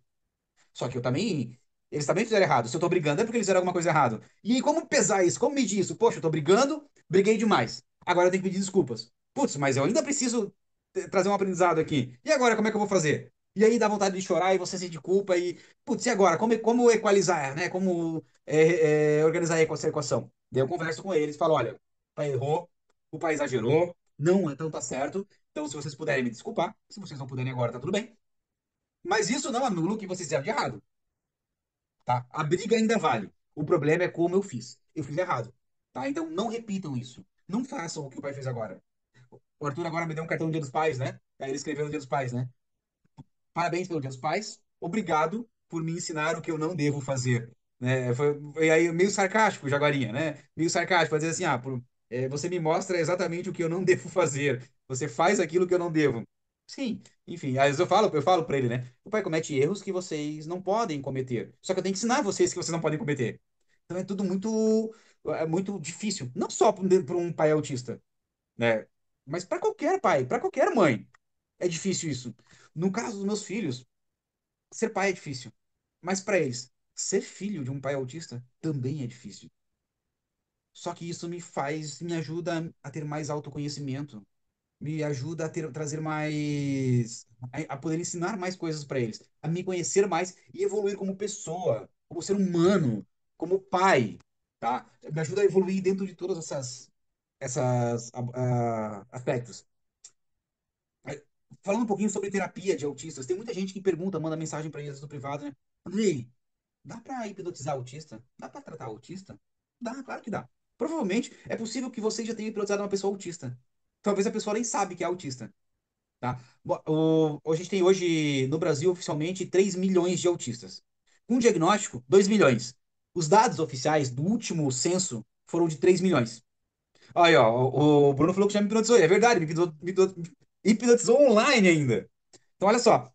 Só que eu também. Eles também fizeram errado. Se eu tô brigando, é porque eles fizeram alguma coisa errada. E aí, como pesar isso? Como medir isso? Poxa, eu tô brigando, briguei demais. Agora eu tenho que pedir desculpas. Putz, mas eu ainda preciso trazer um aprendizado aqui. E agora, como é que eu vou fazer? E aí dá vontade de chorar e você sente culpa e. Putz, e agora? Como equalizar, né? Como organizar essa equação? Daí eu converso com eles, falo: olha, o pai errou, o pai exagerou, não, então tá certo. Então, se vocês puderem me desculpar, se vocês não puderem agora, tá tudo bem. Mas isso não anula o que vocês fizeram de errado, tá? A briga ainda vale. O problema é como eu fiz. Eu fiz errado, tá? Então não repitam isso. Não façam o que o pai fez agora. O Arthur agora me deu um cartão no Dia dos Pais, né? Aí ele escreveu no Dia dos Pais, né? Parabéns pelo Dia dos Pais. Obrigado por me ensinar o que eu não devo fazer. Né? Foi aí meio sarcástico, Jaguarinha, né? Meio sarcástico, pra dizer assim, você me mostra exatamente o que eu não devo fazer. Você faz aquilo que eu não devo. Sim, enfim, às vezes eu falo para ele, né? O pai comete erros que vocês não podem cometer. Só que eu tenho que ensinar vocês que vocês não podem cometer. Então é tudo muito difícil. Não só para um pai autista, né? Mas para qualquer pai, para qualquer mãe. É difícil isso. No caso dos meus filhos, ser pai é difícil. Mas para eles, ser filho de um pai autista também é difícil. Só que isso me ajuda a ter mais autoconhecimento, me ajuda trazer mais, a poder ensinar mais coisas para eles, a me conhecer mais e evoluir como pessoa, como ser humano, como pai, tá? Me ajuda a evoluir dentro de todas essas aspectos. Falando um pouquinho sobre terapia de autistas, tem muita gente que pergunta, manda mensagem para eles no privado, né? Andrei, dá para hipnotizar autista? Dá para tratar autista? Dá, claro que dá. Provavelmente é possível que você já tenha hipnotizado uma pessoa autista. Talvez a pessoa nem sabe que é autista, tá? A gente tem hoje no Brasil oficialmente 3 milhões de autistas. Com diagnóstico, 2 milhões. Os dados oficiais do último censo foram de 3 milhões. Aí, ó, o Bruno falou que já me hipnotizou. É verdade, me hipnotizou online ainda. Então, olha só.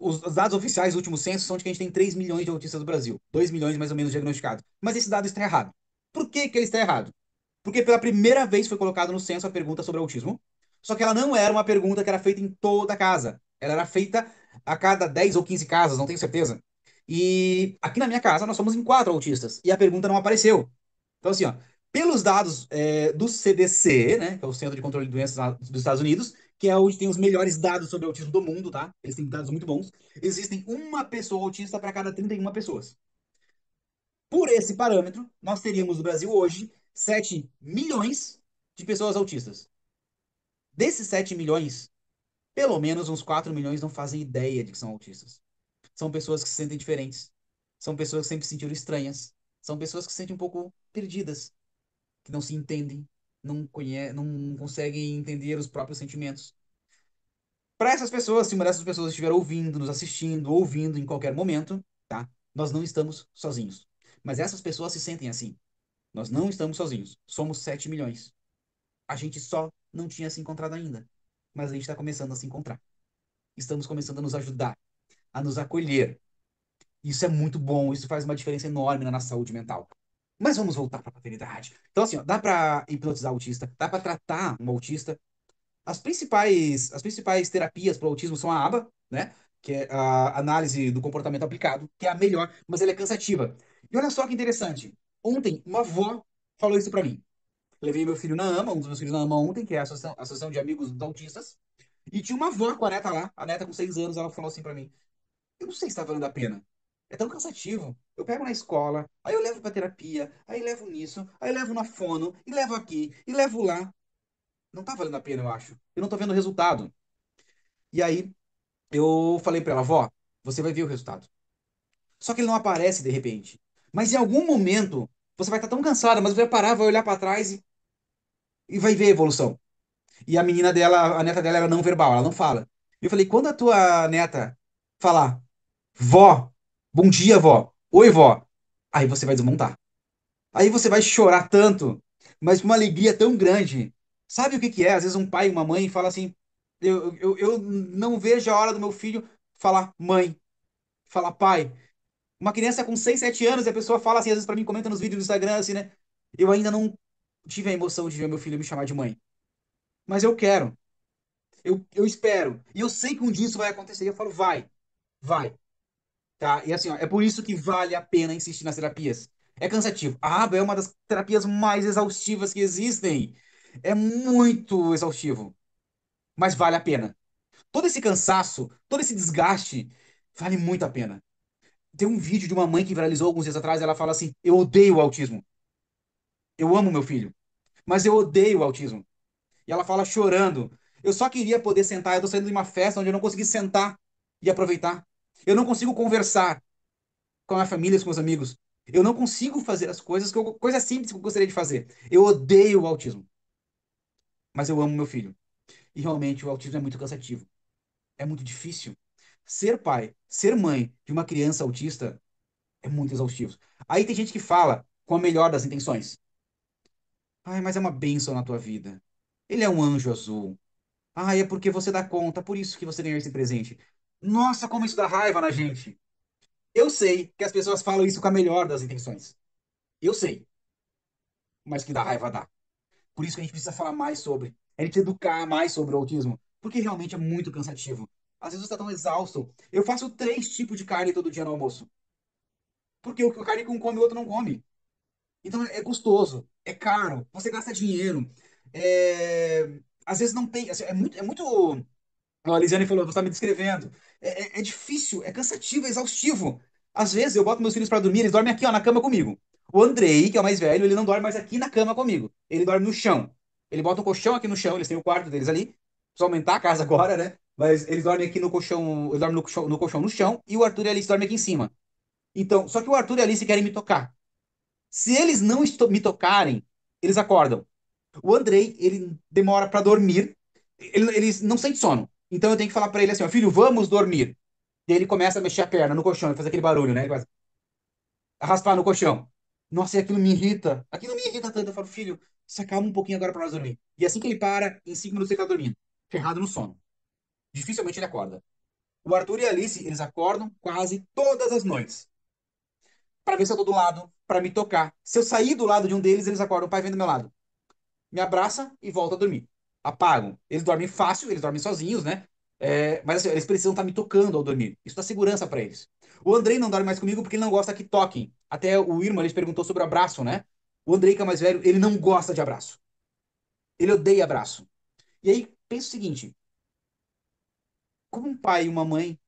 Os dados oficiais do último censo são de que a gente tem 3 milhões de autistas no Brasil. 2 milhões mais ou menos diagnosticados. Mas esse dado está errado. Por que que ele está errado? Porque pela primeira vez foi colocado no censo a pergunta sobre autismo. Só que ela não era uma pergunta que era feita em toda a casa. Ela era feita a cada 10 ou 15 casas, não tenho certeza. E aqui na minha casa nós somos em 4 autistas. E a pergunta não apareceu. Então, assim, ó, pelos dados do CDC, né, que é o Centro de Controle de Doenças dos Estados Unidos, que é onde tem os melhores dados sobre autismo do mundo, tá? Eles têm dados muito bons. Existem uma pessoa autista para cada 31 pessoas. Por esse parâmetro, nós teríamos no Brasil hoje 7 milhões de pessoas autistas. Desses 7 milhões, pelo menos uns 4 milhões não fazem ideia de que são autistas. São pessoas que se sentem diferentes. São pessoas que sempre se sentiram estranhas. São pessoas que se sentem um pouco perdidas, que não se entendem, não conseguem entender os próprios sentimentos. Para essas pessoas, se uma dessas pessoas estiver ouvindo, nos assistindo, ouvindo em qualquer momento, tá? Nós não estamos sozinhos. Mas essas pessoas se sentem assim. Nós não estamos sozinhos. Somos 7 milhões. A gente só não tinha se encontrado ainda. Mas a gente está começando a se encontrar. Estamos começando a nos ajudar, a nos acolher. Isso é muito bom, isso faz uma diferença enorme na nossa saúde mental. Mas vamos voltar para a paternidade. Então, assim, ó, dá para hipnotizar autista, dá para tratar um autista. As principais terapias para o autismo são a ABA, né? Que é a análise do comportamento aplicado, que é a melhor, mas ela é cansativa. E olha só que interessante. Ontem, uma avó falou isso para mim. Levei meu filho na AMA, um dos meus filhos na AMA ontem, que é a Associação de Amigos dos Autistas, e tinha uma avó com a neta lá, a neta com 6 anos, ela falou assim para mim: eu não sei se tá valendo a pena. É tão cansativo. Eu pego na escola, aí eu levo pra terapia, aí levo nisso, aí levo na fono, e levo aqui, e levo lá. Não tá valendo a pena, eu acho. Eu não tô vendo o resultado. E aí eu falei pra ela, vó, você vai ver o resultado. Só que ele não aparece de repente. Mas em algum momento, você vai estar tão cansada, mas vai parar, vai olhar pra trás e vai ver a evolução. E a menina dela, a neta dela era não verbal, ela não fala. E eu falei, quando a tua neta falar, vó, bom dia, vó, oi, vó, aí você vai desmontar. Aí você vai chorar tanto, mas com uma alegria tão grande. Sabe o que que é? Às vezes um pai e uma mãe fala assim: eu não vejo a hora do meu filho falar mãe, falar pai. Uma criança com 6 7 anos e a pessoa fala assim, às vezes pra mim, comenta nos vídeos do Instagram assim, né? Eu ainda não tive a emoção de ver meu filho me chamar de mãe. Mas eu quero, eu espero. E eu sei que um dia isso vai acontecer. E eu falo, vai, vai. Tá? E assim, ó, é por isso que vale a pena insistir nas terapias. É cansativo. A aba é uma das terapias mais exaustivas que existem. É muito exaustivo, mas vale a pena. Todo esse cansaço, todo esse desgaste, vale muito a pena. Tem um vídeo de uma mãe que viralizou alguns dias atrás, ela fala assim: "Eu odeio o autismo. Eu amo meu filho, mas eu odeio o autismo." E ela fala chorando: "Eu só queria poder sentar, eu tô saindo de uma festa onde eu não consegui sentar e aproveitar. Eu não consigo conversar com a minha família, com meus amigos. Eu não consigo fazer as coisas simples que eu gostaria de fazer. Eu odeio o autismo, mas eu amo meu filho. E realmente o autismo é muito cansativo, é muito difícil. Ser pai, ser mãe de uma criança autista é muito exaustivo. Aí tem gente que fala com a melhor das intenções. Ai, mas é uma bênção na tua vida. Ele é um anjo azul. Ai, é porque você dá conta, por isso que você ganhou esse presente. Nossa, como isso dá raiva na gente. Eu sei que as pessoas falam isso com a melhor das intenções. Eu sei, mas que dá raiva dá. Por isso que a gente precisa falar mais sobre. A gente precisa educar mais sobre o autismo. Porque realmente é muito cansativo. Às vezes você está tão exausto. Eu faço 3 tipos de carne todo dia no almoço. Porque o carne que um come, o outro não come. Então é custoso, é caro, você gasta dinheiro. Às vezes não tem. Assim, é muito. A Lisiane falou, você está me descrevendo. É difícil, é cansativo, é exaustivo. Às vezes eu boto meus filhos para dormir, eles dormem aqui, ó, na cama comigo. O Andrei, que é o mais velho, ele não dorme mais aqui na cama comigo. Ele dorme no chão. Ele bota um colchão aqui no chão, eles têm o quarto deles ali. Precisa aumentar a casa agora, né? Mas eles dormem aqui no colchão, eles dormem no colchão no chão, e o Arthur e a Alice dormem aqui em cima. Então, só que o Arthur e a Alice querem me tocar. Se eles não me tocarem, eles acordam. O Andrei, ele demora para dormir, ele não sente sono. Então eu tenho que falar para ele assim, ó, filho, vamos dormir. E aí ele começa a mexer a perna no colchão, e faz aquele barulho, né? Ele começa a raspar no colchão. Nossa, e aquilo me irrita. Aquilo me irrita tanto. Eu falo, filho, se acalma um pouquinho agora para nós dormir. E assim que ele para, em 5 minutos ele tá dormindo. Ferrado no sono. Dificilmente ele acorda. O Arthur e a Alice, eles acordam quase todas as noites. Para ver se eu tô do lado, para me tocar. Se eu sair do lado de um deles, eles acordam, o pai vem do meu lado. Me abraça e volta a dormir. Apagam. Eles dormem fácil, eles dormem sozinhos, né? Mas assim, eles precisam estar me tocando ao dormir. Isso dá segurança para eles. O Andrei não dorme mais comigo porque ele não gosta que toquem. Até o Irma, ele perguntou sobre o abraço, né? O Andrei, que é mais velho, ele não gosta de abraço. Ele odeia abraço. E aí, pensa o seguinte: como um pai e uma mãe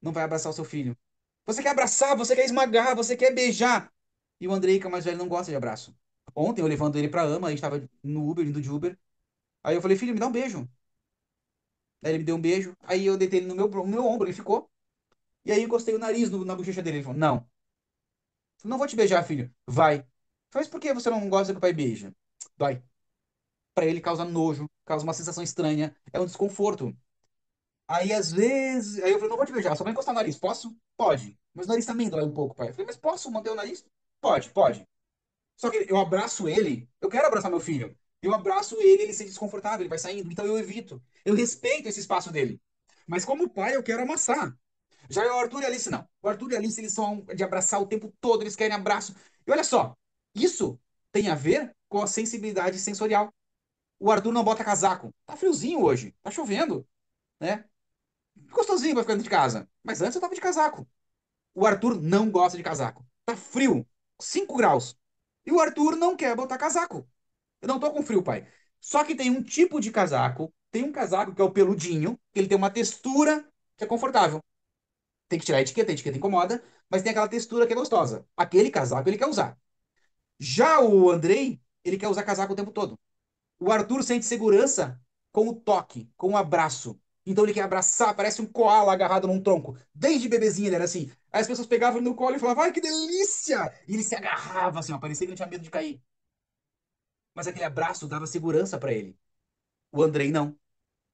não vai abraçar o seu filho? Você quer abraçar, você quer esmagar, você quer beijar. E o Andrei, que é o mais velho, não gosta de abraço. Ontem eu levando ele pra ama, a gente tava no Uber, indo de Uber. Aí eu falei, filho, me dá um beijo. Aí ele me deu um beijo. Aí eu deitei ele no meu ombro, ele ficou. E aí eu encostei o nariz na bochecha dele. Ele falou, não. Eu falei, não vou te beijar, filho. Vai. Eu falei, mas por que você não gosta que o pai beija? Vai. Pra ele causa nojo, causa uma sensação estranha, é um desconforto. Aí às vezes. Aí eu falei, não vou te beijar, só vai encostar o nariz. Posso? Pode. Mas o nariz também dói um pouco, pai. Eu falei, mas posso manter o nariz? Pode, pode. Só que eu abraço ele, eu quero abraçar meu filho. Eu abraço ele, ele se sente desconfortável, ele vai saindo. Então eu evito. Eu respeito esse espaço dele. Mas como pai, eu quero amassar. Já o Arthur e a Alice, não. O Arthur e a Alice, eles são de abraçar o tempo todo, eles querem abraço. E olha só, isso tem a ver com a sensibilidade sensorial. O Arthur não bota casaco. Tá friozinho hoje, tá chovendo, né? Gostosinho pra ficar dentro de casa. Mas antes eu tava de casaco. O Arthur não gosta de casaco. Tá frio, 5 graus. E o Arthur não quer botar casaco. Eu não tô com frio, pai. Só que tem um tipo de casaco, tem um casaco que é o peludinho, que ele tem uma textura que é confortável. Tem que tirar a etiqueta incomoda, mas tem aquela textura que é gostosa. Aquele casaco ele quer usar. Já o Andrei, ele quer usar casaco o tempo todo. O Arthur sente segurança com o toque, com o abraço. Então ele quer abraçar, parece um koala agarrado num tronco. Desde bebezinho ele era assim. Aí as pessoas pegavam ele no colo e falavam, ai, que delícia! E ele se agarrava assim, ó, parecia que ele tinha medo de cair. Mas aquele abraço dava segurança pra ele. O Andrei não.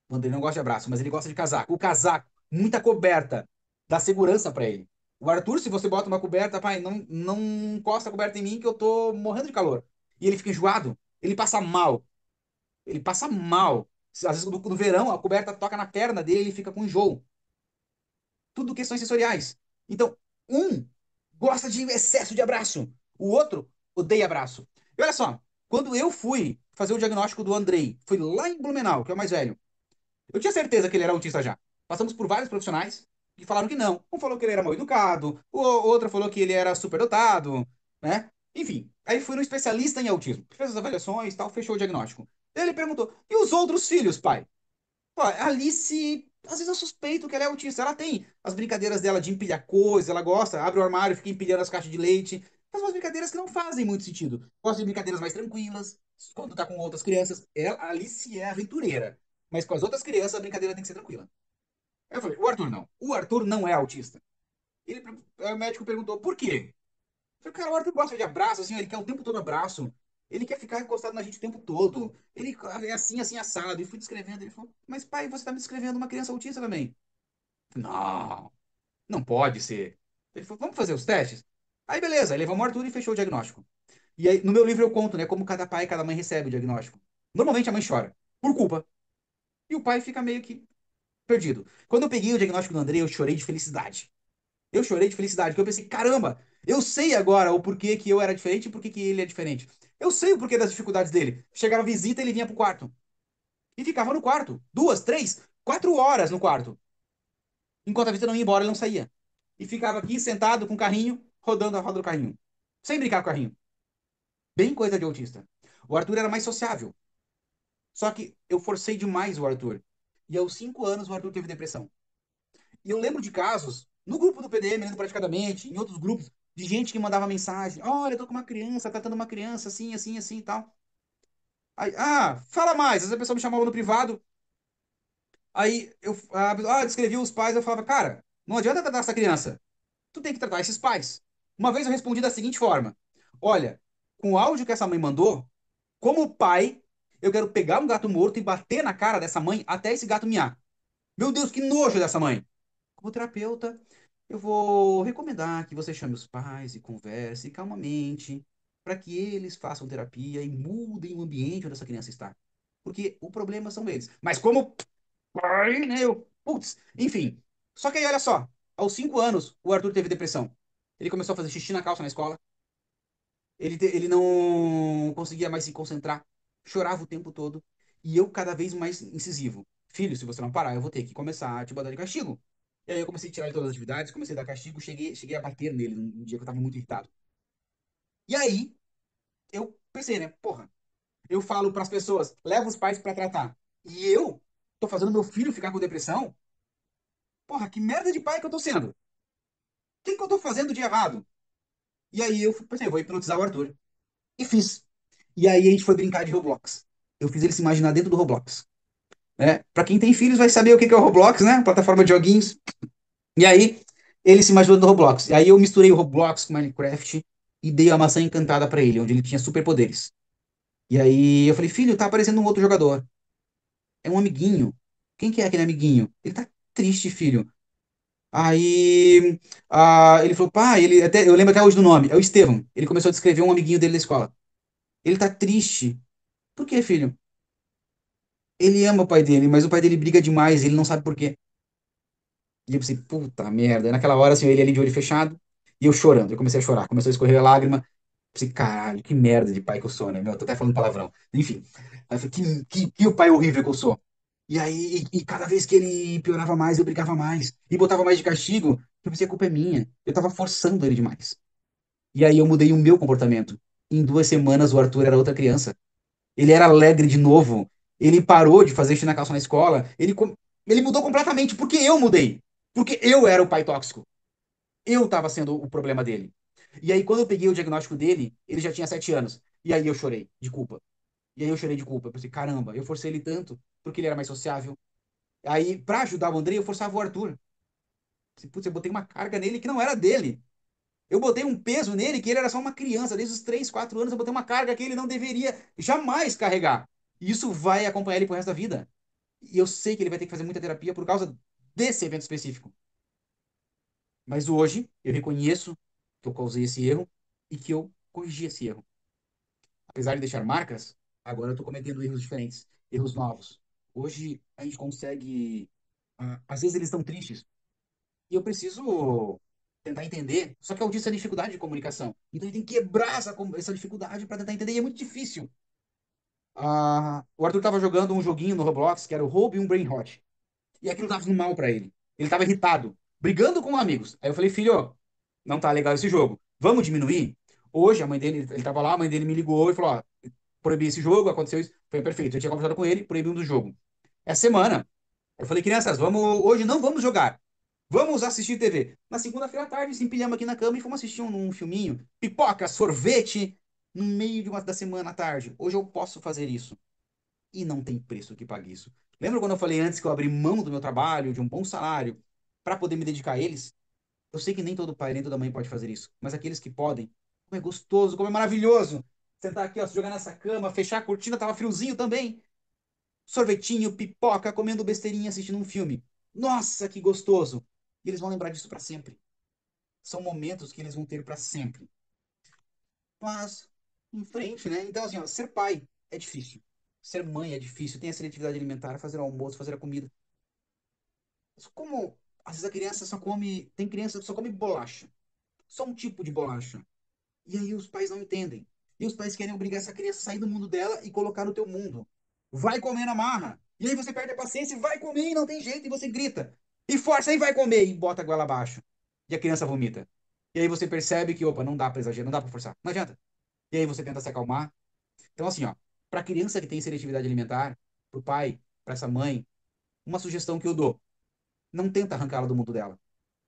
O Andrei não gosta de abraço, mas ele gosta de casaco. O casaco, muita coberta, dá segurança pra ele. O Arthur, se você bota uma coberta, pai, não encosta a coberta em mim que eu tô morrendo de calor. E ele fica enjoado, ele passa mal. Ele passa mal. Às vezes no verão a coberta toca na perna dele, ele fica com enjoo. Tudo questões sensoriais. Então, um gosta de excesso de abraço, o outro odeia abraço. E olha só, quando eu fui fazer o diagnóstico do Andrei, fui lá em Blumenau, que é o mais velho. Eu tinha certeza que ele era autista já. Passamos por vários profissionais que falaram que não. Um falou que ele era mal educado, o outro falou que ele era superdotado, né? Enfim, aí fui no especialista em autismo. Fez as avaliações, tal, fechou o diagnóstico. Ele perguntou: "E os outros filhos, pai?" Pô, a Alice, às vezes eu suspeito que ela é autista. Ela tem as brincadeiras dela de empilhar coisas, ela gosta, abre o armário, fica empilhando as caixas de leite. Faz umas brincadeiras que não fazem muito sentido. Gosta de brincadeiras mais tranquilas, quando tá com outras crianças. Ela, a Alice é aventureira. Mas com as outras crianças a brincadeira tem que ser tranquila. Aí eu falei, o Arthur não. O Arthur não é autista. Ele, aí o médico perguntou, por quê? Eu falei, cara, o Arthur gosta de abraço, assim, ele quer o tempo todo abraço. Ele quer ficar encostado na gente o tempo todo. Ele é assim, assim, assado. E fui descrevendo. Ele falou, mas pai, você tá me descrevendo uma criança autista também. Não, não pode ser. Ele falou, vamos fazer os testes? Aí beleza, aí levamos o Arthur e fechou o diagnóstico. E aí, no meu livro eu conto, né, como cada pai e cada mãe recebe o diagnóstico. Normalmente a mãe chora, por culpa. E o pai fica meio que perdido. Quando eu peguei o diagnóstico do André, eu chorei de felicidade. Eu chorei de felicidade, porque eu pensei, caramba, eu sei agora o porquê que eu era diferente e porquê que ele é diferente. Eu sei o porquê das dificuldades dele. Chegava visita, ele vinha pro quarto. E ficava no quarto. 2, 3, 4 horas no quarto. Enquanto a visita não ia embora, ele não saía. E ficava aqui sentado com o carrinho, rodando a roda do carrinho. Sem brincar com o carrinho. Bem coisa de autista. O Arthur era mais sociável. Só que eu forcei demais o Arthur. E aos 5 anos o Arthur teve depressão. E eu lembro de casos, no grupo do PDM, lendo praticamente, em outros grupos, de gente que mandava mensagem: olha, eu tô com uma criança, tratando uma criança assim, assim, assim e tal. Aí, fala mais. Às vezes a pessoa me chamava no privado, aí descrevi os pais, eu falava: cara, não adianta tratar essa criança, tu tem que tratar esses pais. Uma vez eu respondi da seguinte forma: olha, com o áudio que essa mãe mandou, como pai, eu quero pegar um gato morto e bater na cara dessa mãe até esse gato miar. Meu Deus, que nojo dessa mãe. Como terapeuta, eu vou recomendar que você chame os pais e converse calmamente para que eles façam terapia e mudem o ambiente onde essa criança está. Porque o problema são eles. Mas como pai, né? Putz, enfim. Só que aí, olha só. Aos 5 anos, o Arthur teve depressão. Ele começou a fazer xixi na calça na escola. Ele não conseguia mais se concentrar. Chorava o tempo todo. E eu cada vez mais incisivo. Filho, se você não parar, eu vou ter que começar a te botar de castigo. E aí eu comecei a tirar ele todas as atividades, comecei a dar castigo, cheguei a bater nele num dia que eu tava muito irritado. E aí eu pensei, né? Porra, eu falo pras pessoas, leva os pais pra tratar. E eu tô fazendo meu filho ficar com depressão? Porra, que merda de pai que eu tô sendo? O que que eu tô fazendo de errado? E aí eu pensei, vou hipnotizar o Arthur. E fiz. E aí a gente foi brincar de Roblox. Eu fiz ele se imaginar dentro do Roblox. Né? Para quem tem filhos vai saber o que é o Roblox, né? Plataforma de joguinhos. E aí ele se imaginou no Roblox. E aí eu misturei o Roblox com Minecraft e dei a maçã encantada para ele, onde ele tinha superpoderes. E aí eu falei, filho, tá aparecendo um outro jogador. É um amiguinho. Quem que é aquele amiguinho? Ele tá triste, filho. Aí ele falou, pai, ele até, eu lembro até hoje do nome, é o Estevão. Ele começou a descrever um amiguinho dele da escola. Ele tá triste. Por quê, filho? Ele ama o pai dele, mas o pai dele briga demais, ele não sabe por quê. E eu pensei, puta merda. E naquela hora, assim, ele ali de olho fechado e eu chorando. Eu comecei a chorar, começou a escorrer a lágrima. Pensei, caralho, que merda de pai que eu sou, né? Meu, eu tô até falando palavrão. Enfim. Aí eu falei, que o pai horrível que eu sou. E aí, cada vez que ele piorava mais, eu brigava mais. E botava mais de castigo, eu pensei, a culpa é minha. Eu tava forçando ele demais. E aí eu mudei o meu comportamento. Em 2 semanas, o Arthur era outra criança. Ele era alegre de novo. Ele parou de fazer xixi na calça na escola. Ele mudou completamente, porque eu mudei. Porque eu era o pai tóxico. Eu estava sendo o problema dele. E aí, quando eu peguei o diagnóstico dele, ele já tinha 7 anos. E aí eu chorei de culpa. E aí eu chorei de culpa. Eu pensei, caramba, eu forcei ele tanto porque ele era mais sociável. Aí, pra ajudar o Andrei, eu forçava o Arthur. Putz, eu botei uma carga nele que não era dele. Eu botei um peso nele que ele era só uma criança. Desde os 3, 4 anos, eu botei uma carga que ele não deveria jamais carregar. E isso vai acompanhar ele pro resto da vida. E eu sei que ele vai ter que fazer muita terapia por causa desse evento específico. Mas hoje, eu reconheço que eu causei esse erro e que eu corrigi esse erro. Apesar de deixar marcas, agora eu estou cometendo erros diferentes, erros novos. Hoje a gente consegue. Às vezes eles estão tristes e eu preciso tentar entender. Só que autista é dificuldade de comunicação. Então a gente tem que quebrar essa dificuldade para tentar entender e é muito difícil. O Arthur estava jogando um joguinho no Roblox que era o Roube um Brain Hot. E aquilo estava fazendo mal para ele. Ele estava irritado, brigando com amigos. Aí eu falei, filho, não tá legal esse jogo. Vamos diminuir? Hoje, a mãe dele, ele tava lá, a mãe dele me ligou e falou: ó, proibi esse jogo, aconteceu isso. Foi perfeito. Eu tinha conversado com ele, proibimos o jogo. Essa semana, eu falei, crianças, hoje não vamos jogar. Vamos assistir TV. Na segunda-feira à tarde, se empilhamos aqui na cama e fomos assistir um filminho. Pipoca, sorvete, no meio da semana à tarde. Hoje eu posso fazer isso. E não tem preço que pague isso. Lembra quando eu falei antes que eu abri mão do meu trabalho, de um bom salário, para poder me dedicar a eles? Eu sei que nem todo pai, nem toda mãe pode fazer isso, mas aqueles que podem, como é gostoso, como é maravilhoso. Sentar aqui, ó, se jogar nessa cama, fechar a cortina, tava friozinho também. Sorvetinho, pipoca, comendo besteirinha, assistindo um filme. Nossa, que gostoso! E eles vão lembrar disso para sempre. São momentos que eles vão ter para sempre. Mas, em frente, né? Então, assim, ó, ser pai é difícil. Ser mãe é difícil. Tem a seletividade alimentar, fazer o almoço, fazer a comida. Mas como, às vezes a criança só come. Tem criança que só come bolacha. Só um tipo de bolacha. E aí os pais não entendem. E os pais querem obrigar essa criança a sair do mundo dela e colocar no teu mundo. Vai comer na marra. E aí você perde a paciência e vai comer e não tem jeito. E você grita. E força e vai comer. E bota a goela abaixo. E a criança vomita. E aí você percebe que, opa, não dá pra exagerar, não dá pra forçar. Não adianta. E aí você tenta se acalmar. Então, assim, ó, pra criança que tem seletividade alimentar, pro pai, pra essa mãe, uma sugestão que eu dou. Não tenta arrancá-la do mundo dela.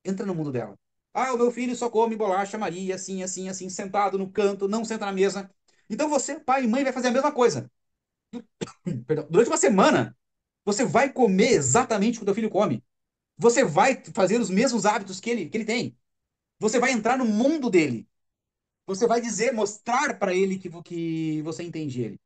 Entra no mundo dela. Ah, o meu filho só come bolacha Maria, assim, assim, assim, sentado no canto, não senta na mesa. Então você, pai e mãe, vai fazer a mesma coisa. Perdão, durante uma semana, você vai comer exatamente o que o teu filho come. Você vai fazer os mesmos hábitos que ele tem. Você vai entrar no mundo dele. Você vai dizer, mostrar para ele que você entende ele.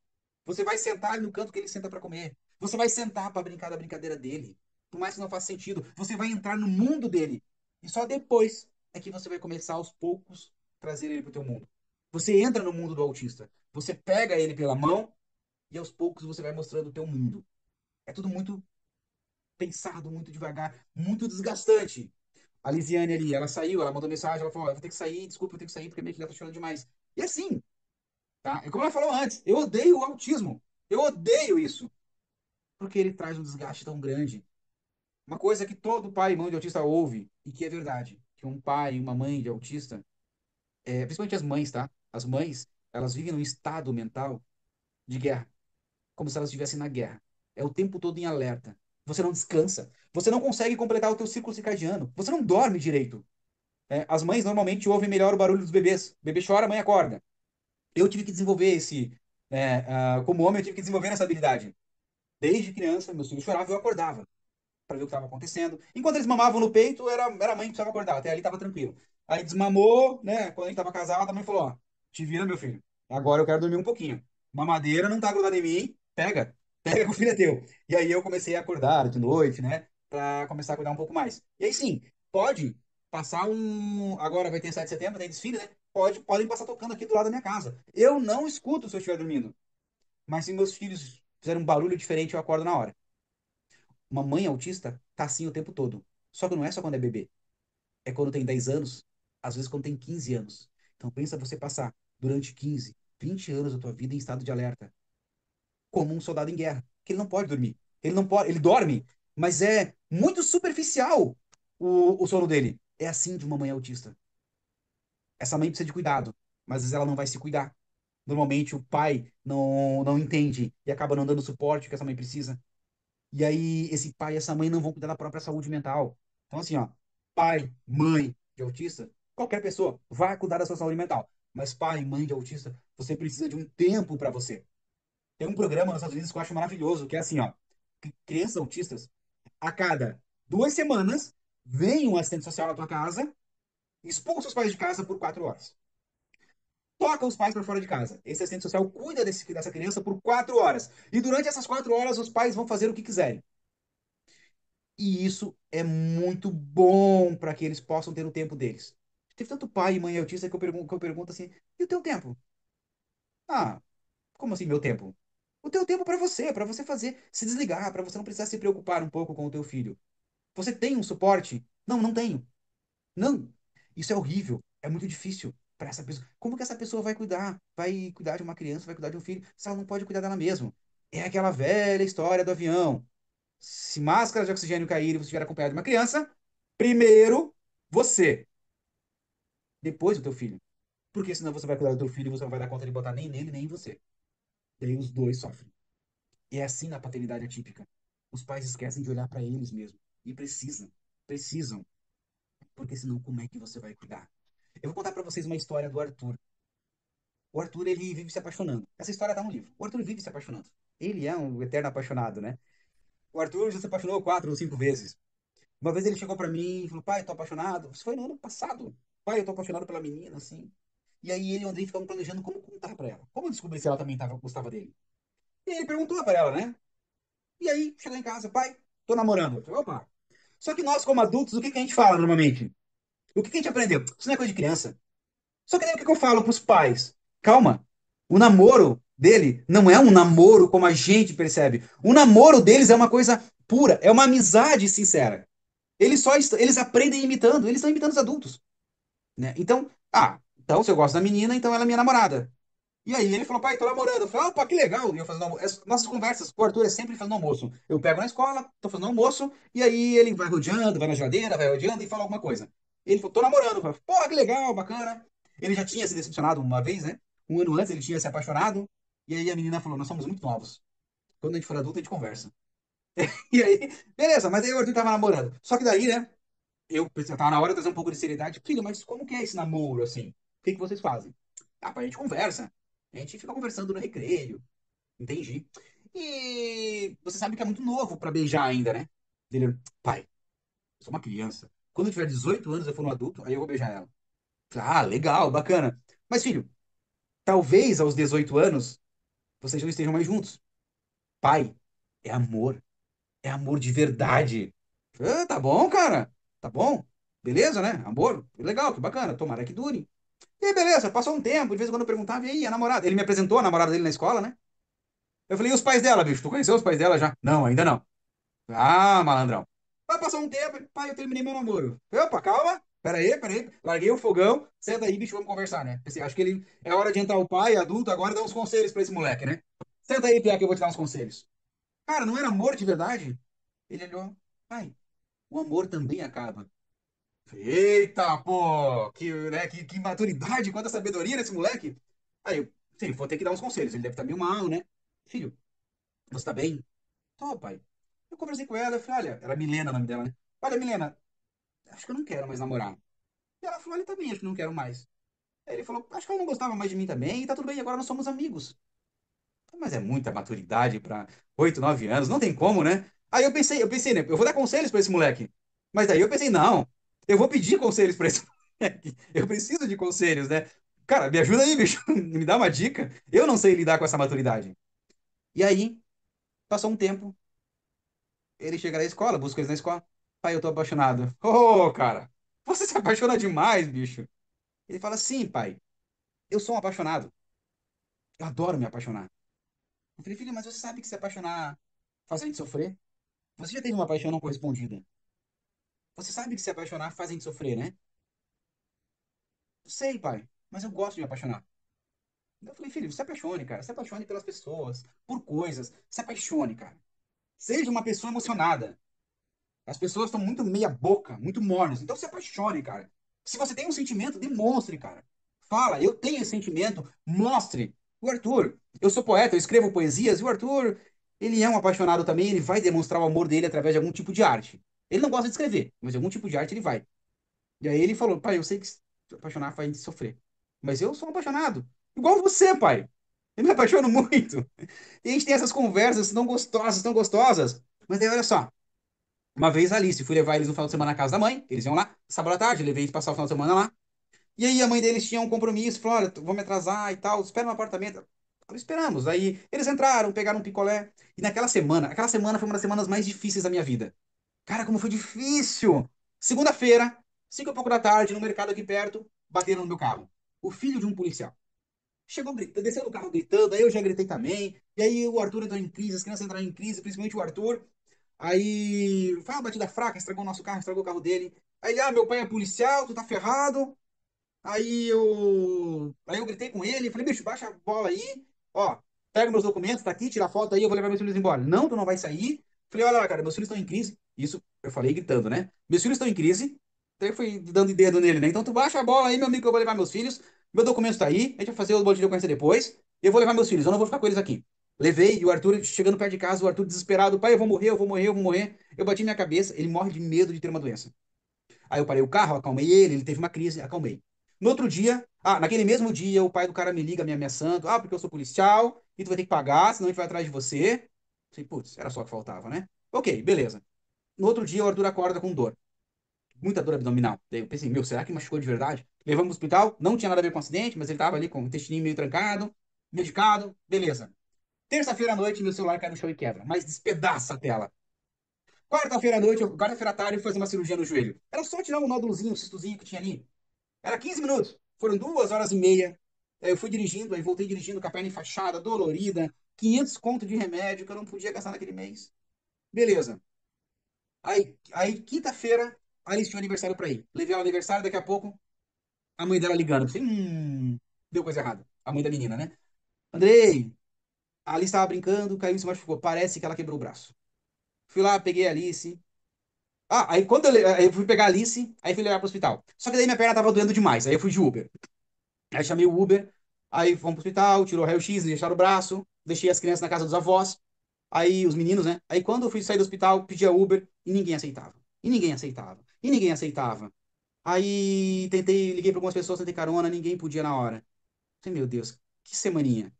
Você vai sentar no canto que ele senta para comer. Você vai sentar para brincar da brincadeira dele. Por mais que não faça sentido, você vai entrar no mundo dele. E só depois é que você vai começar aos poucos trazer ele para o teu mundo. Você entra no mundo do autista. Você pega ele pela mão e aos poucos você vai mostrando o teu mundo. É tudo muito pensado, muito devagar, muito desgastante. A Lisiane ali, ela saiu, ela mandou mensagem, ela falou: "Ó, eu vou ter que sair, desculpa, eu tenho que sair porque minha filha tá chorando demais." E assim, tá? E como ela falou antes, eu odeio o autismo. Eu odeio isso. Porque ele traz um desgaste tão grande. Uma coisa que todo pai e mãe de autista ouve, e que é verdade, que um pai e uma mãe de autista, principalmente as mães, tá? As mães, elas vivem num estado mental de guerra, como se elas estivessem na guerra. É o tempo todo em alerta. Você não descansa. Você não consegue completar o teu ciclo circadiano. Você não dorme direito. As mães normalmente ouvem melhor o barulho dos bebês. O bebê chora, a mãe acorda. Eu tive que desenvolver como homem, eu tive que desenvolver essa habilidade. Desde criança, meus filhos choravam, eu acordava para ver o que estava acontecendo. Enquanto eles mamavam no peito, era a mãe que precisava acordar. Até ali estava tranquilo. Aí desmamou, né? Quando a gente estava casado, a mãe falou: ó, te vira, meu filho. Agora eu quero dormir um pouquinho. Mamadeira não tá grudada em mim. Pega que o filho é teu. E aí eu comecei a acordar de noite, né? Para começar a cuidar um pouco mais. E aí sim, pode passar um. Agora vai ter 7 de setembro, tem desfile, né? Podem passar tocando aqui do lado da minha casa. Eu não escuto se eu estiver dormindo. Mas se meus filhos fizerem um barulho diferente, eu acordo na hora. Uma mãe autista tá assim o tempo todo. Só que não é só quando é bebê. É quando tem 10 anos, às vezes quando tem 15 anos. Então pensa você passar durante 15, 20 anos da tua vida em estado de alerta, como um soldado em guerra, que ele não pode dormir. Ele não pode, ele dorme, mas é muito superficial o sono dele. É assim de uma mãe autista. Essa mãe precisa de cuidado, mas às vezes ela não vai se cuidar. Normalmente o pai não entende e acaba não dando o suporte que essa mãe precisa. E aí, esse pai e essa mãe não vão cuidar da própria saúde mental. Então, assim, ó, pai, mãe de autista, qualquer pessoa vai cuidar da sua saúde mental. Mas pai, mãe de autista, você precisa de um tempo para você. Tem um programa nos Estados Unidos que eu acho maravilhoso, que é assim, ó, crianças autistas, a cada 2 semanas, vem um assistente social na tua casa, expulsa os pais de casa por 4 horas. Toca os pais para fora de casa. Esse assistente social cuida dessa criança por 4 horas. E durante essas 4 horas, os pais vão fazer o que quiserem. E isso é muito bom para que eles possam ter o tempo deles. Teve tanto pai e mãe autista que eu pergunto assim: e o teu tempo? Ah, como assim meu tempo? O teu tempo para você fazer, se desligar, para você não precisar se preocupar um pouco com o teu filho. Você tem um suporte? Não, não tenho. Não. Isso é horrível, é muito difícil para essa pessoa. Como que essa pessoa vai cuidar? Vai cuidar de uma criança, vai cuidar de um filho, se ela não pode cuidar dela mesma? É aquela velha história do avião. Se máscaras de oxigênio caírem e você estiver acompanhado de uma criança, primeiro você, depois o teu filho. Porque senão você vai cuidar do teu filho e você não vai dar conta de botar nem nele, nem em você. E aí os dois sofrem. E é assim na paternidade atípica. Os pais esquecem de olhar para eles mesmos. E precisam. Porque senão como é que você vai cuidar? Eu vou contar para vocês uma história do Arthur. O Arthur, ele vive se apaixonando. Essa história tá no livro. O Arthur vive se apaixonando. Ele é um eterno apaixonado, né? O Arthur já se apaixonou 4 ou 5 vezes. Uma vez ele chegou pra mim e falou: pai, eu tô apaixonado. Isso foi no ano passado. Pai, eu tô apaixonado pela menina, assim. E aí ele e o Andrei ficavam planejando como contar pra ela. Como descobrir se ela também gostava dele. E aí ele perguntou pra ela, né? E aí chegou em casa: pai, tô namorando. Eu falei: opa. Só que nós, como adultos, o que que a gente fala normalmente? O que que a gente aprendeu? Isso não é coisa de criança. Só que daí o que que eu falo pros pais? Calma. O namoro dele não é um namoro como a gente percebe. O namoro deles é uma coisa pura, é uma amizade sincera. Eles aprendem imitando, eles estão imitando os adultos, né? Então se eu gosto da menina, então ela é minha namorada. E aí ele falou: pai, tô namorando. Eu falei: opa, que legal. E eu fazendo almoço. Nossas conversas com o Arthur é sempre fazendo almoço. Eu pego na escola, tô fazendo almoço, e aí ele vai rodeando, vai na geladeira, vai rodeando e fala alguma coisa. Ele falou: tô namorando. Eu falei: porra, que legal, bacana. Ele já tinha se decepcionado uma vez, né? Um ano antes ele tinha se apaixonado. E aí a menina falou: nós somos muito novos. Quando a gente for adulto, a gente conversa. E aí, beleza, mas aí o Arthur tava namorando. Só que daí, né? Eu pensei, tava na hora de trazer um pouco de seriedade. Filho, mas como que é esse namoro, assim? O que que vocês fazem? Ah, pai, a gente conversa. A gente fica conversando no recreio. Entendi. E você sabe que é muito novo pra beijar ainda, né? Ele, pai, eu sou uma criança. Quando eu tiver 18 anos, eu for um adulto, aí eu vou beijar ela. Ah, legal, bacana. Mas, filho, talvez aos 18 anos vocês não estejam mais juntos. Pai, é amor. É amor de verdade. Ah, tá bom, cara. Tá bom. Beleza, né? Amor, legal, que bacana. Tomara que dure. E aí, beleza, passou um tempo, de vez em quando eu perguntava, e aí, a namorada? Ele me apresentou a namorada dele na escola, né? Eu falei: e os pais dela, bicho? Tu conheceu os pais dela já? Não, ainda não. Ah, malandrão. Vai passar um tempo, pai, eu terminei meu namoro. Opa, calma. Pera aí. Larguei o fogão. Senta aí, bicho, vamos conversar, né? Pensei, acho que ele é hora de entrar o pai, adulto, agora dá uns conselhos pra esse moleque, né? Senta aí, Pia, que eu vou te dar uns conselhos. Cara, não era amor de verdade? Ele olhou: pai, o amor também acaba. Eita, pô, que maturidade, quanta sabedoria nesse moleque. Aí eu, sim, vou ter que dar uns conselhos. Ele deve estar meio mal, né? Filho, você tá bem? Tô, pai. Eu conversei com ela, eu falei: olha, era Milena o nome dela, né? Olha, Milena, acho que eu não quero mais namorar. E ela falou, ele também, acho que não quero mais. Aí ele falou, acho que ela não gostava mais de mim também, e tá tudo bem, agora nós somos amigos. Mas é muita maturidade para 8, 9 anos, não tem como, né? Aí eu pensei, né? Eu vou dar conselhos para esse moleque. Mas daí eu pensei, não, eu vou pedir conselhos para esse moleque. Eu preciso de conselhos, né? Cara, me ajuda aí, bicho. Me dá uma dica. Eu não sei lidar com essa maturidade. E aí, passou um tempo, ele chega na escola, busca eles na escola. Pai, eu tô apaixonado. Ô, cara, você se apaixona demais, bicho. Ele fala, sim, pai, eu sou um apaixonado. Eu adoro me apaixonar. Eu falei, filho, mas você sabe que se apaixonar faz a gente sofrer? Você já teve uma paixão não correspondida? Você sabe que se apaixonar faz a gente sofrer, né? Sei, pai, mas eu gosto de me apaixonar. Eu falei, filho, se apaixone, cara. Se apaixone pelas pessoas, por coisas. Se apaixone, cara. Seja uma pessoa emocionada. As pessoas estão muito meia boca, muito mornas. Então se apaixone, cara. Se você tem um sentimento, demonstre, cara. Fala, eu tenho esse sentimento, mostre. O Arthur, eu sou poeta, eu escrevo poesias, e o Arthur, ele é um apaixonado também, ele vai demonstrar o amor dele através de algum tipo de arte. Ele não gosta de escrever, mas de algum tipo de arte ele vai. E aí ele falou, pai, eu sei que se apaixonar faz a gente sofrer. Mas eu sou um apaixonado. Igual você, pai. Eu me apaixono muito. E a gente tem essas conversas tão gostosas. Mas daí, olha só. Uma vez a Alice, fui levar eles no final de semana na casa da mãe. Eles iam lá, sábado à tarde, levei eles passar o final de semana lá. E aí a mãe deles tinha um compromisso, falou, olha, vou me atrasar e tal, espera no apartamento. Esperamos. Aí eles entraram, pegaram um picolé. E aquela semana foi uma das semanas mais difíceis da minha vida. Cara, como foi difícil! Segunda-feira, 5 e pouco da tarde, no mercado aqui perto, bateram no meu carro. O filho de um policial. Chegou gritando, desceu do carro gritando, aí eu já gritei também. E aí o Arthur entrou em crise, as crianças entraram em crise, principalmente o Arthur. Aí foi uma batida fraca, estragou o nosso carro, estragou o carro dele. Aí ele, meu pai é policial, tu tá ferrado. Aí eu gritei com ele, falei, bicho, baixa a bola aí, ó, pega meus documentos, tá aqui, tira a foto aí, eu vou levar meus filhos embora. Não, tu não vai sair. Falei, olha lá, cara, meus filhos estão em crise. Isso eu falei gritando, né? Meus filhos estão em crise. Daí eu fui dando dedo nele, né? Então tu baixa a bola aí, meu amigo, que eu vou levar meus filhos. Meu documento tá aí, a gente vai fazer o boletim de ocorrência depois. Eu vou levar meus filhos, eu não vou ficar com eles aqui. Levei, e o Arthur chegando perto de casa, o Arthur desesperado, pai, eu vou morrer, eu vou morrer, eu vou morrer. Eu bati minha cabeça, ele morre de medo de ter uma doença. Aí eu parei o carro, acalmei ele, ele teve uma crise, acalmei. No outro dia, naquele mesmo dia, o pai do cara me liga me ameaçando, porque eu sou policial e tu vai ter que pagar, senão a gente vai atrás de você. Falei, putz, era só o que faltava, né? Ok, beleza. No outro dia, o Arthur acorda com dor, muita dor abdominal. Daí eu pensei, meu, será que machucou de verdade? Levamos pro hospital, não tinha nada a ver com o acidente, mas ele tava ali com o intestino meio trancado, medicado, beleza. Terça-feira à noite, meu celular cai no chão e quebra, mas despedaça a tela. Quarta-feira à noite, quarta-feira à tarde, eu fui fazer uma cirurgia no joelho. Era só tirar um nódulozinho, um cistozinho que tinha ali. Era 15 minutos. Foram 2 horas e meia. Aí eu fui dirigindo, aí voltei dirigindo com a perna enfaixada, dolorida, 500 conto de remédio que eu não podia gastar naquele mês. Beleza. Aí quinta-feira, a Alice tinha um aniversário pra ir. Levei ela ao aniversário, daqui a pouco, a mãe dela ligando. Eu pensei, deu coisa errada. A mãe da menina, né? Andrei, a Alice estava brincando, caiu e se machucou. Parece que ela quebrou o braço. Fui lá, peguei a Alice. Aí quando eu fui pegar a Alice, aí fui levar pro hospital. Só que daí minha perna tava doendo demais. Aí eu fui de Uber. Aí chamei o Uber, aí fomos pro hospital, tirou o raio-x, deixaram o braço, deixei as crianças na casa dos avós, aí os meninos, né? Aí quando eu fui sair do hospital, pedi a Uber e ninguém aceitava. E ninguém aceitava. E ninguém aceitava. Aí tentei, liguei para algumas pessoas, tentei carona, ninguém podia na hora. Falei, meu Deus, que semaninha.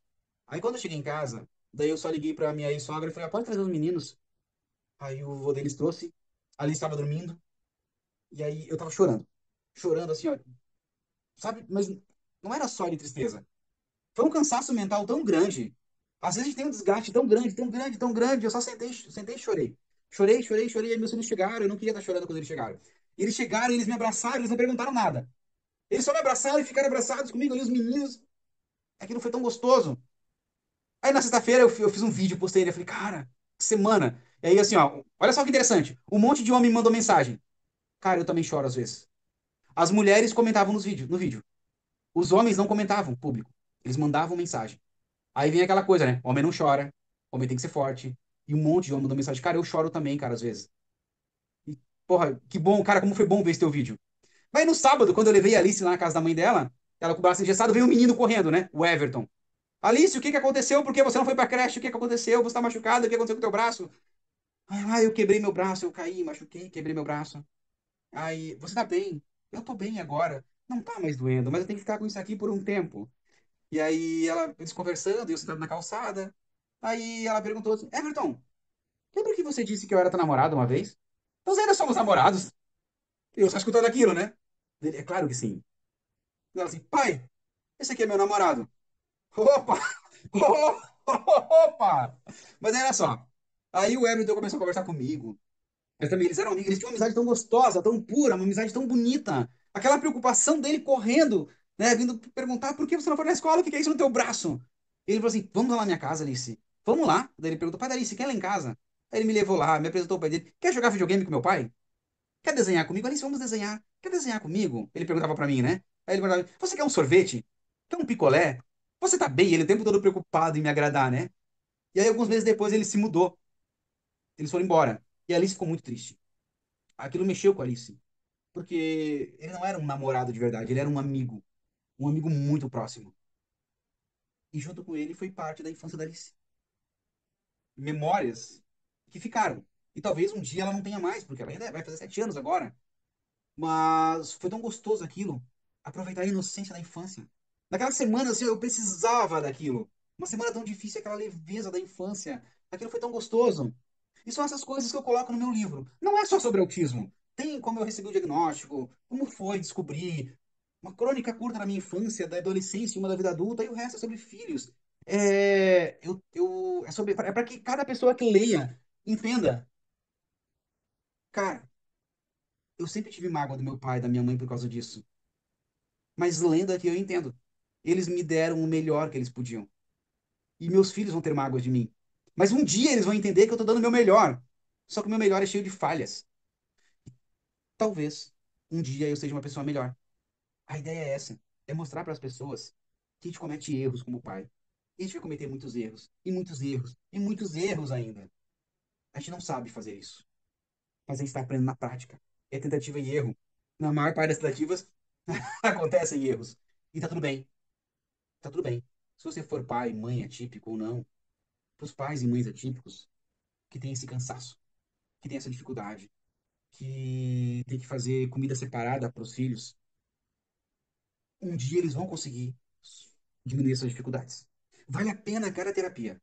Aí quando eu cheguei em casa, daí eu só liguei pra minha ex-sogra e falei, pode trazer os meninos. Aí o vô deles trouxe, ali estava dormindo, e aí eu tava chorando. Chorando assim, ó, sabe? Mas não era só de tristeza. Foi um cansaço mental tão grande. Às vezes a gente tem um desgaste tão grande, tão grande, tão grande. Eu só sentei e chorei. Chorei, chorei, chorei. Aí meus filhos chegaram. Eu não queria estar chorando quando eles chegaram. E eles chegaram, eles me abraçaram, eles não perguntaram nada. Eles só me abraçaram e ficaram abraçados comigo ali, os meninos. Aquilo foi tão gostoso. Aí na sexta-feira eu fiz um vídeo, postei ele. Eu falei, cara, que semana. E aí assim, ó, olha só que interessante. Um monte de homem me mandou mensagem. Cara, eu também choro às vezes. As mulheres comentavam no vídeo. Os homens não comentavam, público. Eles mandavam mensagem. Aí vem aquela coisa, né? Homem não chora, homem tem que ser forte. E um monte de homem mandou mensagem. Cara, eu choro também, cara, às vezes. E, porra, que bom, cara, como foi bom ver esse teu vídeo. Mas no sábado, quando eu levei a Alice lá na casa da mãe dela, ela com o braço engessado, veio um menino correndo, né? O Everton. Alice, o que que aconteceu? Por que você não foi pra creche? O que que aconteceu? Você tá machucado? O que aconteceu com o teu braço? Eu quebrei meu braço, eu caí, machuquei, quebrei meu braço. Aí, você tá bem? Eu tô bem agora. Não tá mais doendo, mas eu tenho que ficar com isso aqui por um tempo. E aí eles conversando, e eu sentado na calçada. Aí ela perguntou assim, Everton, lembra que você disse que eu era teu namorado uma vez? Nós ainda somos namorados. E eu só escutando aquilo, né? É claro que sim. E ela assim, pai, esse aqui é meu namorado. Opa! Opa! Mas era só. Aí o Everton começou a conversar comigo. Mas também eles eram amigos, eles tinham uma amizade tão gostosa, tão pura, uma amizade tão bonita. Aquela preocupação dele correndo, né, vindo perguntar por que você não foi na escola, o que é isso no teu braço? Ele falou assim, vamos lá na minha casa, Alice. Vamos lá. Daí ele perguntou, pai da Alice, quer ir lá em casa? Aí ele me levou lá, me apresentou o pai dele. Quer jogar videogame com meu pai? Quer desenhar comigo? Alice, vamos desenhar. Quer desenhar comigo? Ele perguntava pra mim, né? Aí ele perguntava, você quer um sorvete? Quer um picolé? Você tá bem? Ele o tempo todo preocupado em me agradar, né? E aí alguns meses depois ele se mudou. Eles foram embora. E a Alice ficou muito triste. Aquilo mexeu com a Alice. Porque ele não era um namorado de verdade, ele era um amigo muito próximo. E junto com ele foi parte da infância da Alice. Memórias que ficaram. E talvez um dia ela não tenha mais, porque ela ainda vai fazer 7 anos agora. Mas foi tão gostoso aquilo. Aproveitar a inocência da infância. Naquela semana, assim, eu precisava daquilo. Uma semana tão difícil, aquela leveza da infância. Aquilo foi tão gostoso. E são essas coisas que eu coloco no meu livro. Não é só sobre autismo. Tem como eu recebi o diagnóstico, como foi descobrir, uma crônica curta da minha infância, da adolescência, uma da vida adulta, e o resto é sobre filhos. É para que cada pessoa que leia entenda. Cara, eu sempre tive mágoa do meu pai, da minha mãe por causa disso. Mas lendo aqui eu entendo. Eles me deram o melhor que eles podiam. E meus filhos vão ter mágoa de mim. Mas um dia eles vão entender que eu tô dando o meu melhor. Só que o meu melhor é cheio de falhas. Talvez um dia eu seja uma pessoa melhor. A ideia é essa, é mostrar para as pessoas que a gente comete erros como pai. E a gente vai cometer muitos erros, e muitos erros, e muitos erros ainda. A gente não sabe fazer isso, mas a gente está aprendendo na prática. É tentativa e erro. Na maior parte das tentativas acontecem erros. E tá tudo bem, tá tudo bem. Se você for pai, mãe atípico ou não, para os pais e mães atípicos que têm esse cansaço, que têm essa dificuldade, que tem que fazer comida separada para os filhos, um dia eles vão conseguir diminuir essas dificuldades. Vale a pena cada terapia.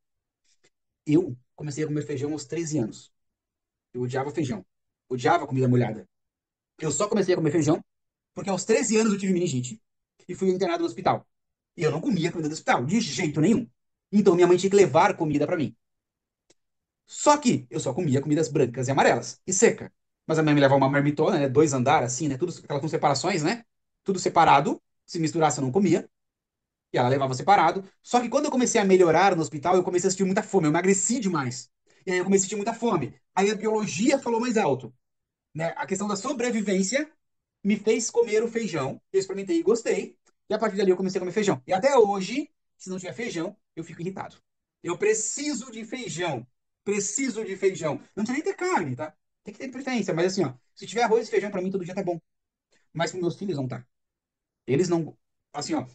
Eu comecei a comer feijão aos 13 anos. Eu odiava feijão. Odiava comida molhada. Eu só comecei a comer feijão porque aos 13 anos eu tive meningite e fui internado no hospital. E eu não comia comida do hospital, de jeito nenhum. Então minha mãe tinha que levar comida para mim. Só que eu só comia comidas brancas e amarelas e seca. Mas a mãe me levava uma marmitona, né? 2 andares, assim, né? Tudo aquelas com separações, né? Tudo separado. Se misturasse, eu não comia. E ela levava separado. Só que quando eu comecei a melhorar no hospital, eu comecei a sentir muita fome. Eu emagreci demais. E aí eu comecei a sentir muita fome. Aí a biologia falou mais alto, né? A questão da sobrevivência me fez comer o feijão. Eu experimentei e gostei. E a partir dali eu comecei a comer feijão. E até hoje, se não tiver feijão, eu fico irritado. Eu preciso de feijão. Preciso de feijão. Não precisa nem ter carne, tá? Tem que ter preferência. Mas assim, ó, se tiver arroz e feijão, pra mim todo dia tá bom. Mas pros meus filhos não tá. Eles não. Assim, ó.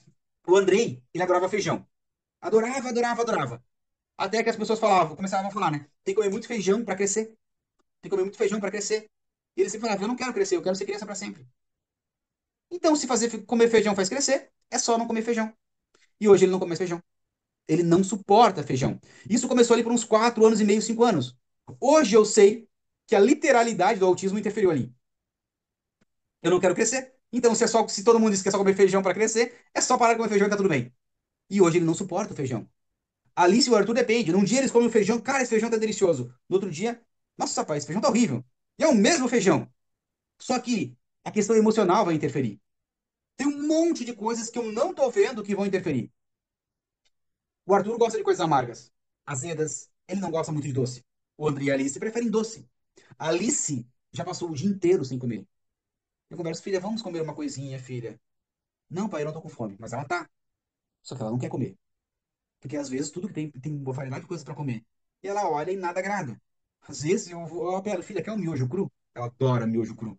O Andrei, ele adorava feijão. Adorava, adorava, adorava. Até que as pessoas falavam, começavam a falar, né? Tem que comer muito feijão pra crescer. Tem que comer muito feijão pra crescer. E ele sempre falava, eu não quero crescer, eu quero ser criança pra sempre. Então, se comer feijão faz crescer, é só não comer feijão. E hoje ele não come mais feijão. Ele não suporta feijão. Isso começou ali por uns 4 anos e meio, 5 anos. Hoje eu sei que a literalidade do autismo interferiu ali. Eu não quero crescer. Então, se todo mundo diz que é só comer feijão para crescer, é só parar de comer feijão e tá tudo bem. E hoje ele não suporta o feijão. A Alice e o Arthur depende. Num dia eles comem o feijão, cara, esse feijão tá delicioso. No outro dia, nossa, pai, esse feijão tá horrível. E é o mesmo feijão. Só que a questão emocional vai interferir. Tem um monte de coisas que eu não tô vendo que vão interferir. O Arthur gosta de coisas amargas, azedas. Ele não gosta muito de doce. O André e a Alice preferem doce. A Alice já passou o dia inteiro sem comer. Eu converso, filha, vamos comer uma coisinha, filha. Não, pai, eu não tô com fome. Mas ela tá. Só que ela não quer comer. Porque às vezes tudo que tem uma variedade de coisas pra comer. E ela olha e nada agrada. Às vezes eu apelo, filha, quer um miojo cru? Ela adora miojo cru.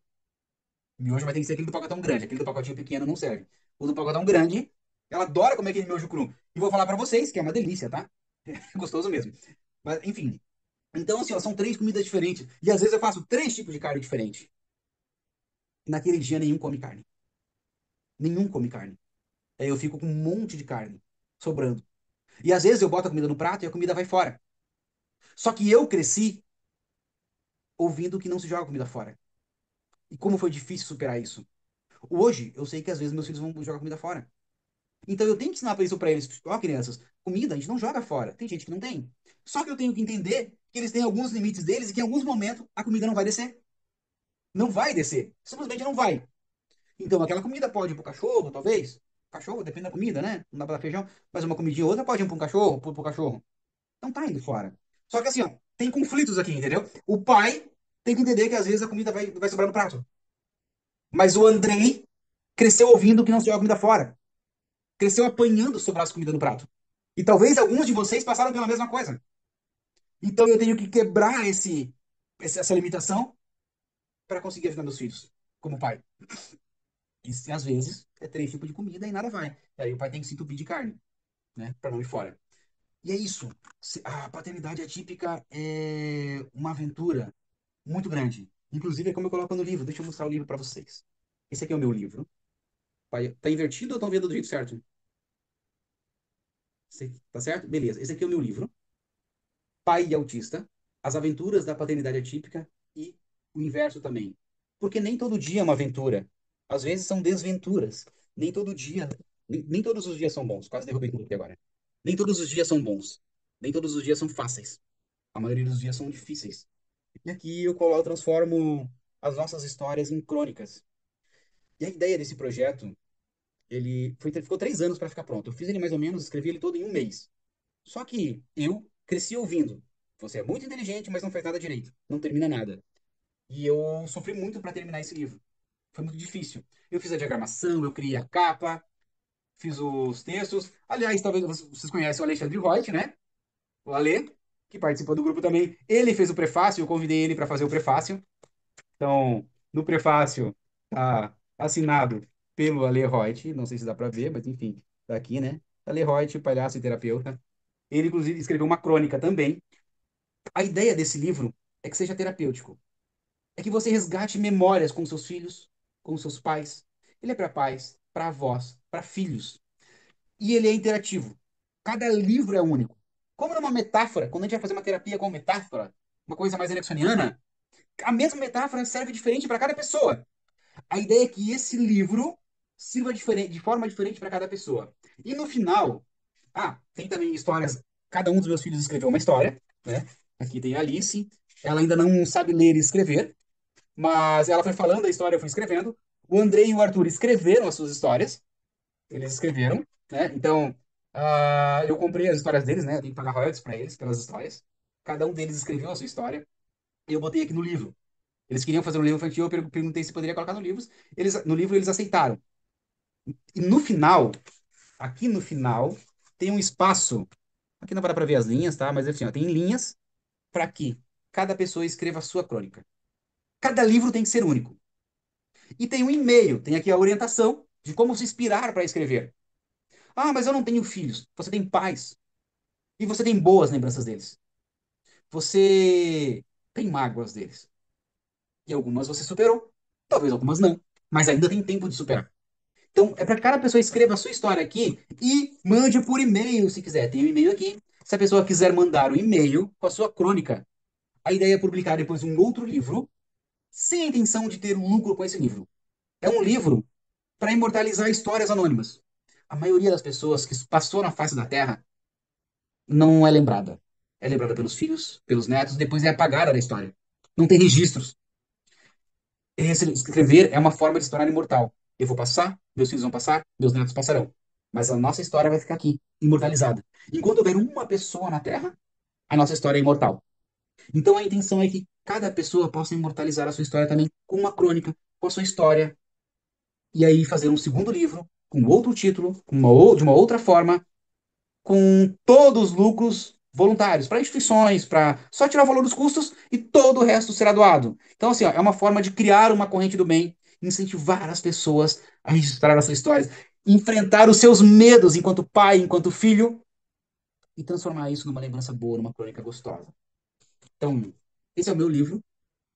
Miojo vai ter que ser aquele do pacotão grande. Aquele do pacotinho pequeno não serve. O do pacotão grande, ela adora comer aquele miojo cru. E vou falar pra vocês que é uma delícia, tá? É gostoso mesmo. Mas, enfim. Então, assim, ó, são 3 comidas diferentes. E às vezes eu faço 3 tipos de carne diferente. Naquele dia, nenhum come carne. Nenhum come carne. Aí eu fico com um monte de carne sobrando. E às vezes eu boto a comida no prato e a comida vai fora. Só que eu cresci ouvindo que não se joga comida fora. E como foi difícil superar isso. Hoje, eu sei que às vezes meus filhos vão jogar comida fora. Então eu tenho que ensinar isso para eles. Ó, crianças, comida a gente não joga fora. Tem gente que não tem. Só que eu tenho que entender que eles têm alguns limites deles e que em alguns momentos a comida não vai descer. Não vai descer. Simplesmente não vai. Então aquela comida pode ir pro cachorro, talvez. Cachorro, depende da comida, né? Não dá pra dar feijão. Mas uma comidinha ou outra pode ir para um cachorro, pro cachorro. Não tá indo fora. Só que assim, ó, tem conflitos aqui, entendeu? O pai tem que entender que às vezes a comida vai sobrar no prato. Mas o Andrei cresceu ouvindo que não se joga comida fora. Cresceu apanhando sobrar as comidas no prato. E talvez alguns de vocês passaram pela mesma coisa. Então eu tenho que quebrar essa limitação para conseguir ajudar meus filhos, como pai. E às vezes é três tipos de comida e nada vai. E aí o pai tem que se entupir de carne, né, para não ir fora. E é isso. A paternidade atípica é uma aventura muito grande. Inclusive, é como eu coloco no livro. Deixa eu mostrar o livro para vocês. Esse aqui é o meu livro. Tá invertido ou estão vendo do jeito certo? Tá certo? Beleza. Esse aqui é o meu livro. Pai e Autista, As Aventuras da Paternidade Atípica e o inverso também. Porque nem todo dia é uma aventura. Às vezes são desventuras. Nem todo dia, nem todos os dias são bons. Quase derrubei tudo aqui agora. Nem todos os dias são bons. Nem todos os dias são fáceis. A maioria dos dias são difíceis. E aqui eu transformo as nossas histórias em crônicas. E a ideia desse projeto, ficou 3 anos para ficar pronto. Eu fiz ele mais ou menos, escrevi ele todo em um mês. Só que eu cresci ouvindo. Você é muito inteligente, mas não faz nada direito. Não termina nada. E eu sofri muito para terminar esse livro. Foi muito difícil. Eu fiz a diagramação, eu criei a capa, fiz os textos. Aliás, talvez vocês conhecem o Alexandre Voit, né? O Ale, que participou do grupo também. Ele fez o prefácio, eu convidei ele para fazer o prefácio. Então, no prefácio, tá assinado pelo Ale Voit. Não sei se dá para ver, mas enfim, tá aqui, né? Ale Voit, palhaço e terapeuta. Ele, inclusive, escreveu uma crônica também. A ideia desse livro é que seja terapêutico. É que você resgate memórias com seus filhos, com seus pais. Ele é para pais, para avós, para filhos. E ele é interativo. Cada livro é único. Como numa metáfora, quando a gente vai fazer uma terapia com metáfora, uma coisa mais ericksoniana, a mesma metáfora serve diferente para cada pessoa. A ideia é que esse livro sirva diferente, de forma diferente para cada pessoa. E no final, tem também histórias. Cada um dos meus filhos escreveu uma história, né? Aqui tem a Alice. Ela ainda não sabe ler e escrever, mas ela foi falando a história, eu fui escrevendo. O Andrei e o Arthur escreveram as suas histórias. Eles escreveram, né? Então, eu comprei as histórias deles, né? Eu tenho que pagar royalties para eles pelas histórias. Cada um deles escreveu a sua história e eu botei aqui no livro. Eles queriam fazer um livro infantil, eu perguntei se poderia colocar no livro. No livro eles aceitaram. E no final, aqui no final, tem um espaço. Aqui não dá para ver as linhas, tá? Mas assim, ó, tem linhas para que cada pessoa escreva a sua crônica. Cada livro tem que ser único. E tem um e-mail, tem aqui a orientação de como se inspirar para escrever. Ah, mas eu não tenho filhos. Você tem pais. E você tem boas lembranças deles. Você tem mágoas deles. E algumas você superou. Talvez algumas não. Mas ainda tem tempo de superar. Então, é para que cada pessoa escreva a sua história aqui e mande por e-mail, se quiser. Tem um e-mail aqui. Se a pessoa quiser mandar o e-mail com a sua crônica, a ideia é publicar depois um outro livro, sem a intenção de ter um lucro com esse livro. É um livro para imortalizar histórias anônimas. A maioria das pessoas que passou na face da Terra não é lembrada. É lembrada pelos filhos, pelos netos, depois é apagada da história. Não tem registros. Escrever é uma forma de se tornar imortal. Eu vou passar, meus filhos vão passar, meus netos passarão. Mas a nossa história vai ficar aqui, imortalizada. Enquanto houver uma pessoa na Terra, a nossa história é imortal. Então a intenção é que cada pessoa possa imortalizar a sua história também com uma crônica, com a sua história, e aí fazer um segundo livro, com outro título, de uma outra forma, com todos os lucros voluntários para instituições, para só tirar o valor dos custos e todo o resto será doado. Então, assim, ó, é uma forma de criar uma corrente do bem, incentivar as pessoas a registrar as suas histórias, enfrentar os seus medos enquanto pai, enquanto filho e transformar isso numa lembrança boa, numa crônica gostosa. Então, esse é o meu livro,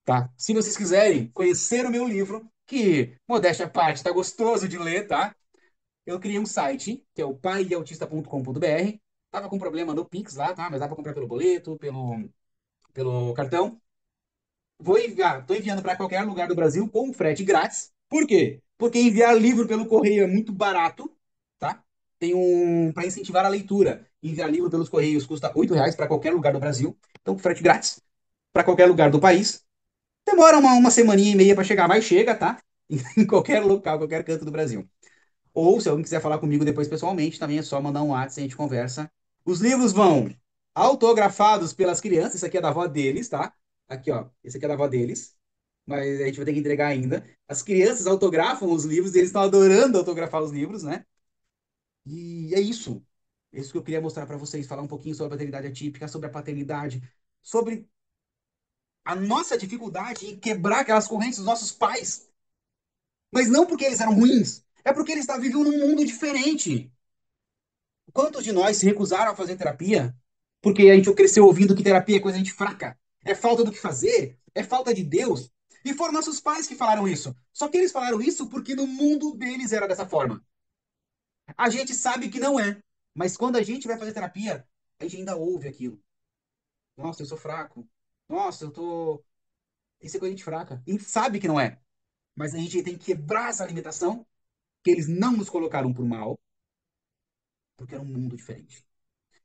tá? Se vocês quiserem conhecer o meu livro, que, modéstia à parte, tá gostoso de ler, tá? Eu criei um site, que é o paideautista.com.br. Tava com problema no Pix lá, tá? Mas dá pra comprar pelo boleto, pelo cartão. Vou enviar, tô enviando para qualquer lugar do Brasil com frete grátis. Por quê? Porque enviar livro pelo correio é muito barato, tá? Tem um para incentivar a leitura. Enviar livro pelos correios custa R$ 8 para qualquer lugar do Brasil. Então, frete grátis para qualquer lugar do país. Demora uma semaninha e meia para chegar, mas chega, tá? Em qualquer local, qualquer canto do Brasil. Ou, se alguém quiser falar comigo depois pessoalmente, também é só mandar um WhatsApp e a gente conversa. Os livros vão autografados pelas crianças. Isso aqui é da avó deles, tá? Aqui, ó. Esse aqui é da avó deles. Mas a gente vai ter que entregar ainda. As crianças autografam os livros e eles estão adorando autografar os livros, né? E é isso. É isso que eu queria mostrar para vocês. Falar um pouquinho sobre a paternidade atípica, sobre a paternidade, sobre a nossa dificuldade em quebrar aquelas correntes dos nossos pais. Mas não porque eles eram ruins. É porque eles estavam vivendo num mundo diferente. Quantos de nós se recusaram a fazer terapia porque a gente cresceu ouvindo que terapia é coisa de gente fraca, é falta do que fazer, é falta de Deus? E foram nossos pais que falaram isso. Só que eles falaram isso porque no mundo deles era dessa forma. A gente sabe que não é, mas quando a gente vai fazer terapia, a gente ainda ouve aquilo. Nossa, eu sou fraco. Nossa, eu tô. Isso é coisa de gente fraca. A gente sabe que não é, mas a gente tem que quebrar essa limitação que eles não nos colocaram por mal, porque era um mundo diferente.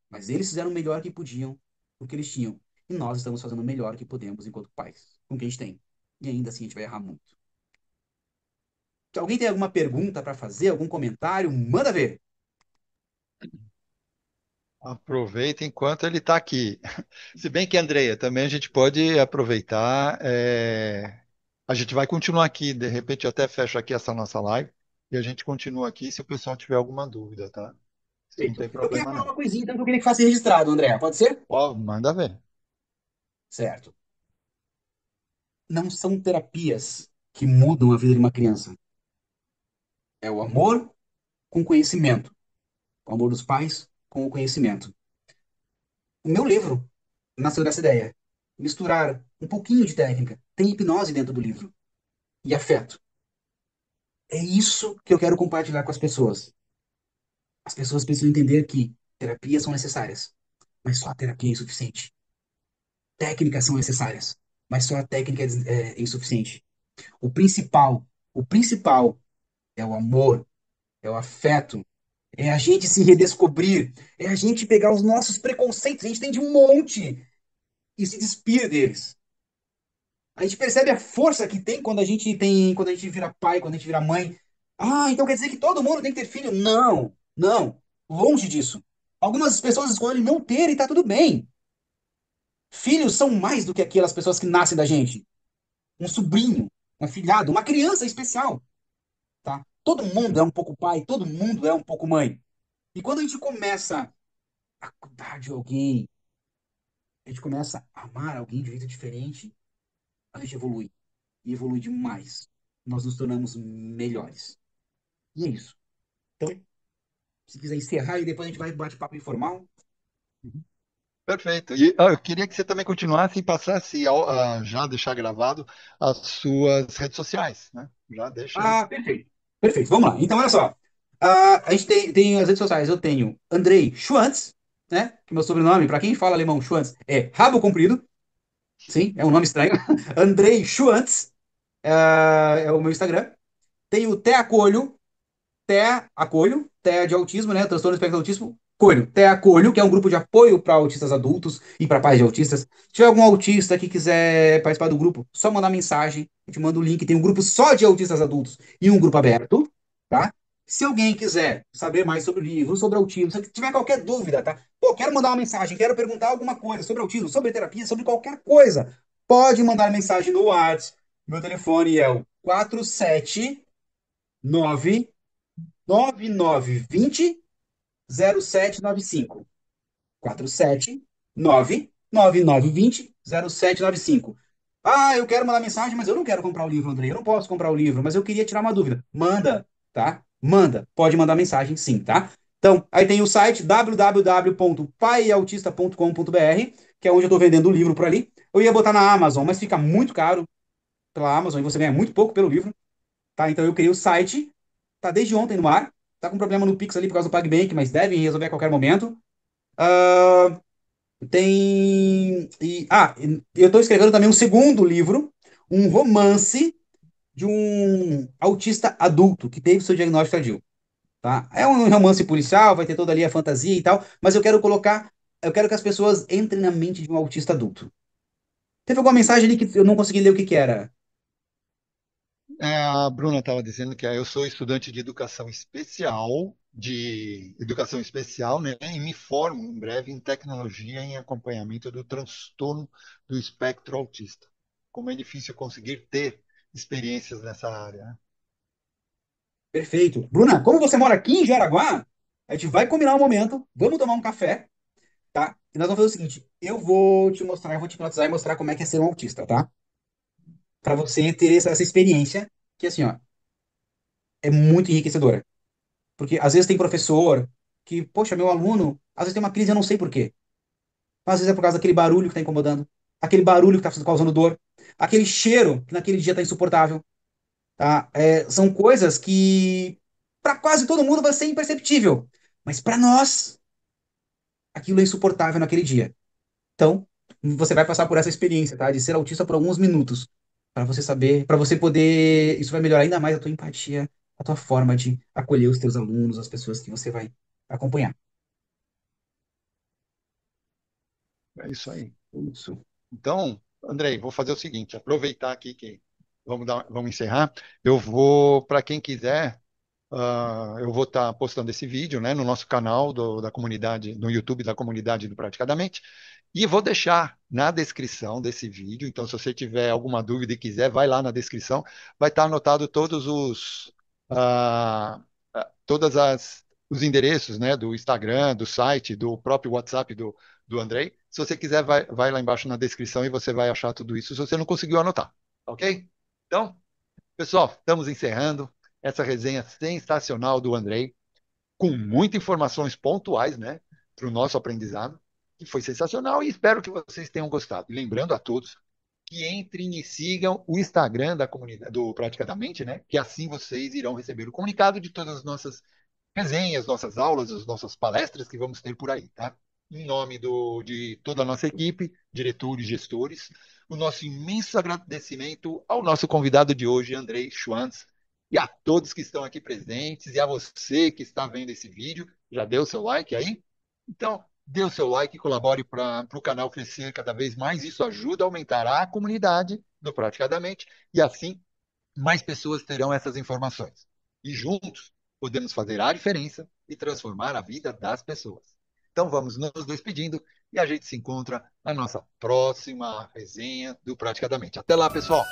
Mas eles fizeram o melhor que podiam, o que eles tinham. E nós estamos fazendo o melhor que podemos enquanto pais, com o que a gente tem. E ainda assim a gente vai errar muito. Se alguém tem alguma pergunta para fazer, algum comentário, manda ver. Aproveita enquanto ele está aqui. Se bem que, Andreia, também a gente pode aproveitar. A gente vai continuar aqui, de repente eu até fecho aqui essa nossa live e a gente continua aqui se o pessoal tiver alguma dúvida, tá? Isso não Perfeito. tem Eu queria problema, falar não. uma coisinha então que eu queria que fosse registrado, André. Pode ser? Ó, manda ver. Certo. Não são terapias que mudam a vida de uma criança. É o amor com conhecimento. O amor dos pais com o conhecimento. O meu livro nasceu dessa ideia. Misturar um pouquinho de técnica. Tem hipnose dentro do livro. E afeto. É isso que eu quero compartilhar com as pessoas. As pessoas precisam entender que terapias são necessárias, mas só a terapia é insuficiente. Técnicas são necessárias, mas só a técnica é insuficiente. O principal é o amor, é o afeto, é a gente se redescobrir, é a gente pegar os nossos preconceitos, a gente tem de um monte, e se despir deles. A gente percebe a força que tem quando a gente vira pai, quando a gente vira mãe. Ah, então quer dizer que todo mundo tem que ter filho? Não, não. Longe disso. Algumas pessoas escolhem não ter e tá tudo bem. Filhos são mais do que aquelas pessoas que nascem da gente. Um sobrinho, um afilhado, uma criança especial, tá? Todo mundo é um pouco pai, todo mundo é um pouco mãe. E quando a gente começa a cuidar de alguém, a gente começa a amar alguém de um jeito diferente, a gente evolui. E evolui demais. Nós nos tornamos melhores. E é isso. Então, se quiser encerrar e depois a gente vai bate papo informal. Perfeito. E eu queria que você também continuasse e passasse já deixar gravado as suas redes sociais, né? Já deixa aí. Ah, perfeito. Perfeito. Vamos lá. Então, olha só. A gente tem as redes sociais. Eu tenho Andrei Schwantz, né? Que é meu sobrenome, para quem fala alemão, Schwantz, é rabo comprido. Sim, é um nome estranho. Andrei Schwantz é o meu Instagram. Tenho o Té Acolho, TEA Acolho, TEA de autismo, né? Transtorno do espectro do autismo. Coelho, TEA Acolho, que é um grupo de apoio para autistas adultos e para pais de autistas. Se tiver algum autista que quiser participar do grupo, só mandar mensagem, a gente manda o link. Tem um grupo só de autistas adultos e um grupo aberto, tá? Se alguém quiser saber mais sobre o livro, sobre autismo, se tiver qualquer dúvida, tá? Pô, quero mandar uma mensagem, quero perguntar alguma coisa sobre autismo, sobre terapia, sobre qualquer coisa, pode mandar mensagem no WhatsApp. Meu telefone é o 479 9920 0795. 479 9920 0795. Ah, eu quero mandar mensagem, mas eu não quero comprar o livro, Andrei. Eu não posso comprar o livro, mas eu queria tirar uma dúvida. Manda, tá? Manda. Pode mandar mensagem, sim, tá? Então, aí tem o site www.paiautista.com.br, que é onde eu estou vendendo o livro por ali. Eu ia botar na Amazon, mas fica muito caro pela Amazon e você ganha muito pouco pelo livro. tá? Então eu criei o site, tá desde ontem no ar, tá com problema no Pix ali por causa do PagBank, mas deve resolver a qualquer momento. Ah, eu estou escrevendo também um segundo livro, um romance de um autista adulto que teve seu diagnóstico tardio, tá? É um romance policial, vai ter toda ali a fantasia e tal, mas eu quero que as pessoas entrem na mente de um autista adulto. Teve alguma mensagem ali que eu não consegui ler o que que era? A Bruna estava dizendo que eu sou estudante de educação especial, né? E me formo em breve em tecnologia em acompanhamento do transtorno do espectro autista. Como é difícil conseguir ter experiências nessa área, né? Perfeito. Bruna, como você mora aqui em Jaraguá, a gente vai combinar um momento, vamos tomar um café, tá? E nós vamos fazer o seguinte, eu vou te hipnotizar e mostrar como é que é ser um autista, tá? Para você ter essa experiência, que assim, ó, é muito enriquecedora. Porque às vezes tem professor que, poxa, meu aluno, às vezes tem uma crise, eu não sei por quê. Às vezes é por causa daquele barulho que está incomodando, aquele barulho que está causando dor, aquele cheiro que naquele dia está insuportável, tá? São coisas que para quase todo mundo vai ser imperceptível, mas para nós aquilo é insuportável naquele dia. Então, você vai passar por essa experiência, tá? De ser autista por alguns minutos, para você saber, para você poder, isso vai melhorar ainda mais a tua empatia, a tua forma de acolher os teus alunos, as pessoas que você vai acompanhar. É isso aí. Isso. Então, Andrei, vou fazer o seguinte, aproveitar aqui que vamos encerrar. Eu vou, para quem quiser, eu vou estar postando esse vídeo, né, no nosso canal da comunidade, no YouTube da comunidade do Praticadamente, e vou deixar na descrição desse vídeo. Então, se você tiver alguma dúvida e quiser, vai lá na descrição, vai estar anotado ah, todas os endereços, né, do Instagram, do site, do próprio WhatsApp do Andrei. Se você quiser, vai lá embaixo na descrição e você vai achar tudo isso se você não conseguiu anotar, ok? Então, pessoal, estamos encerrando essa resenha sensacional do Andrei, com muitas informações pontuais, né, para o nosso aprendizado, que foi sensacional e espero que vocês tenham gostado. E lembrando a todos que entrem e sigam o Instagram da comunidade do Praticadamente, né, que assim vocês irão receber o comunicado de todas as nossas resenhas, nossas aulas, as nossas palestras que vamos ter por aí, tá? Em nome de toda a nossa equipe, diretores, gestores, o nosso imenso agradecimento ao nosso convidado de hoje, Andrei Schwanz, e a todos que estão aqui presentes, e a você que está vendo esse vídeo. Já deu seu like aí? Então, dê o seu like e colabore para o canal crescer cada vez mais. Isso ajuda a aumentar a comunidade do Praticadamente, e assim mais pessoas terão essas informações. E juntos podemos fazer a diferença e transformar a vida das pessoas. Então vamos nos despedindo e a gente se encontra na nossa próxima resenha do Praticadamente. Até lá, pessoal!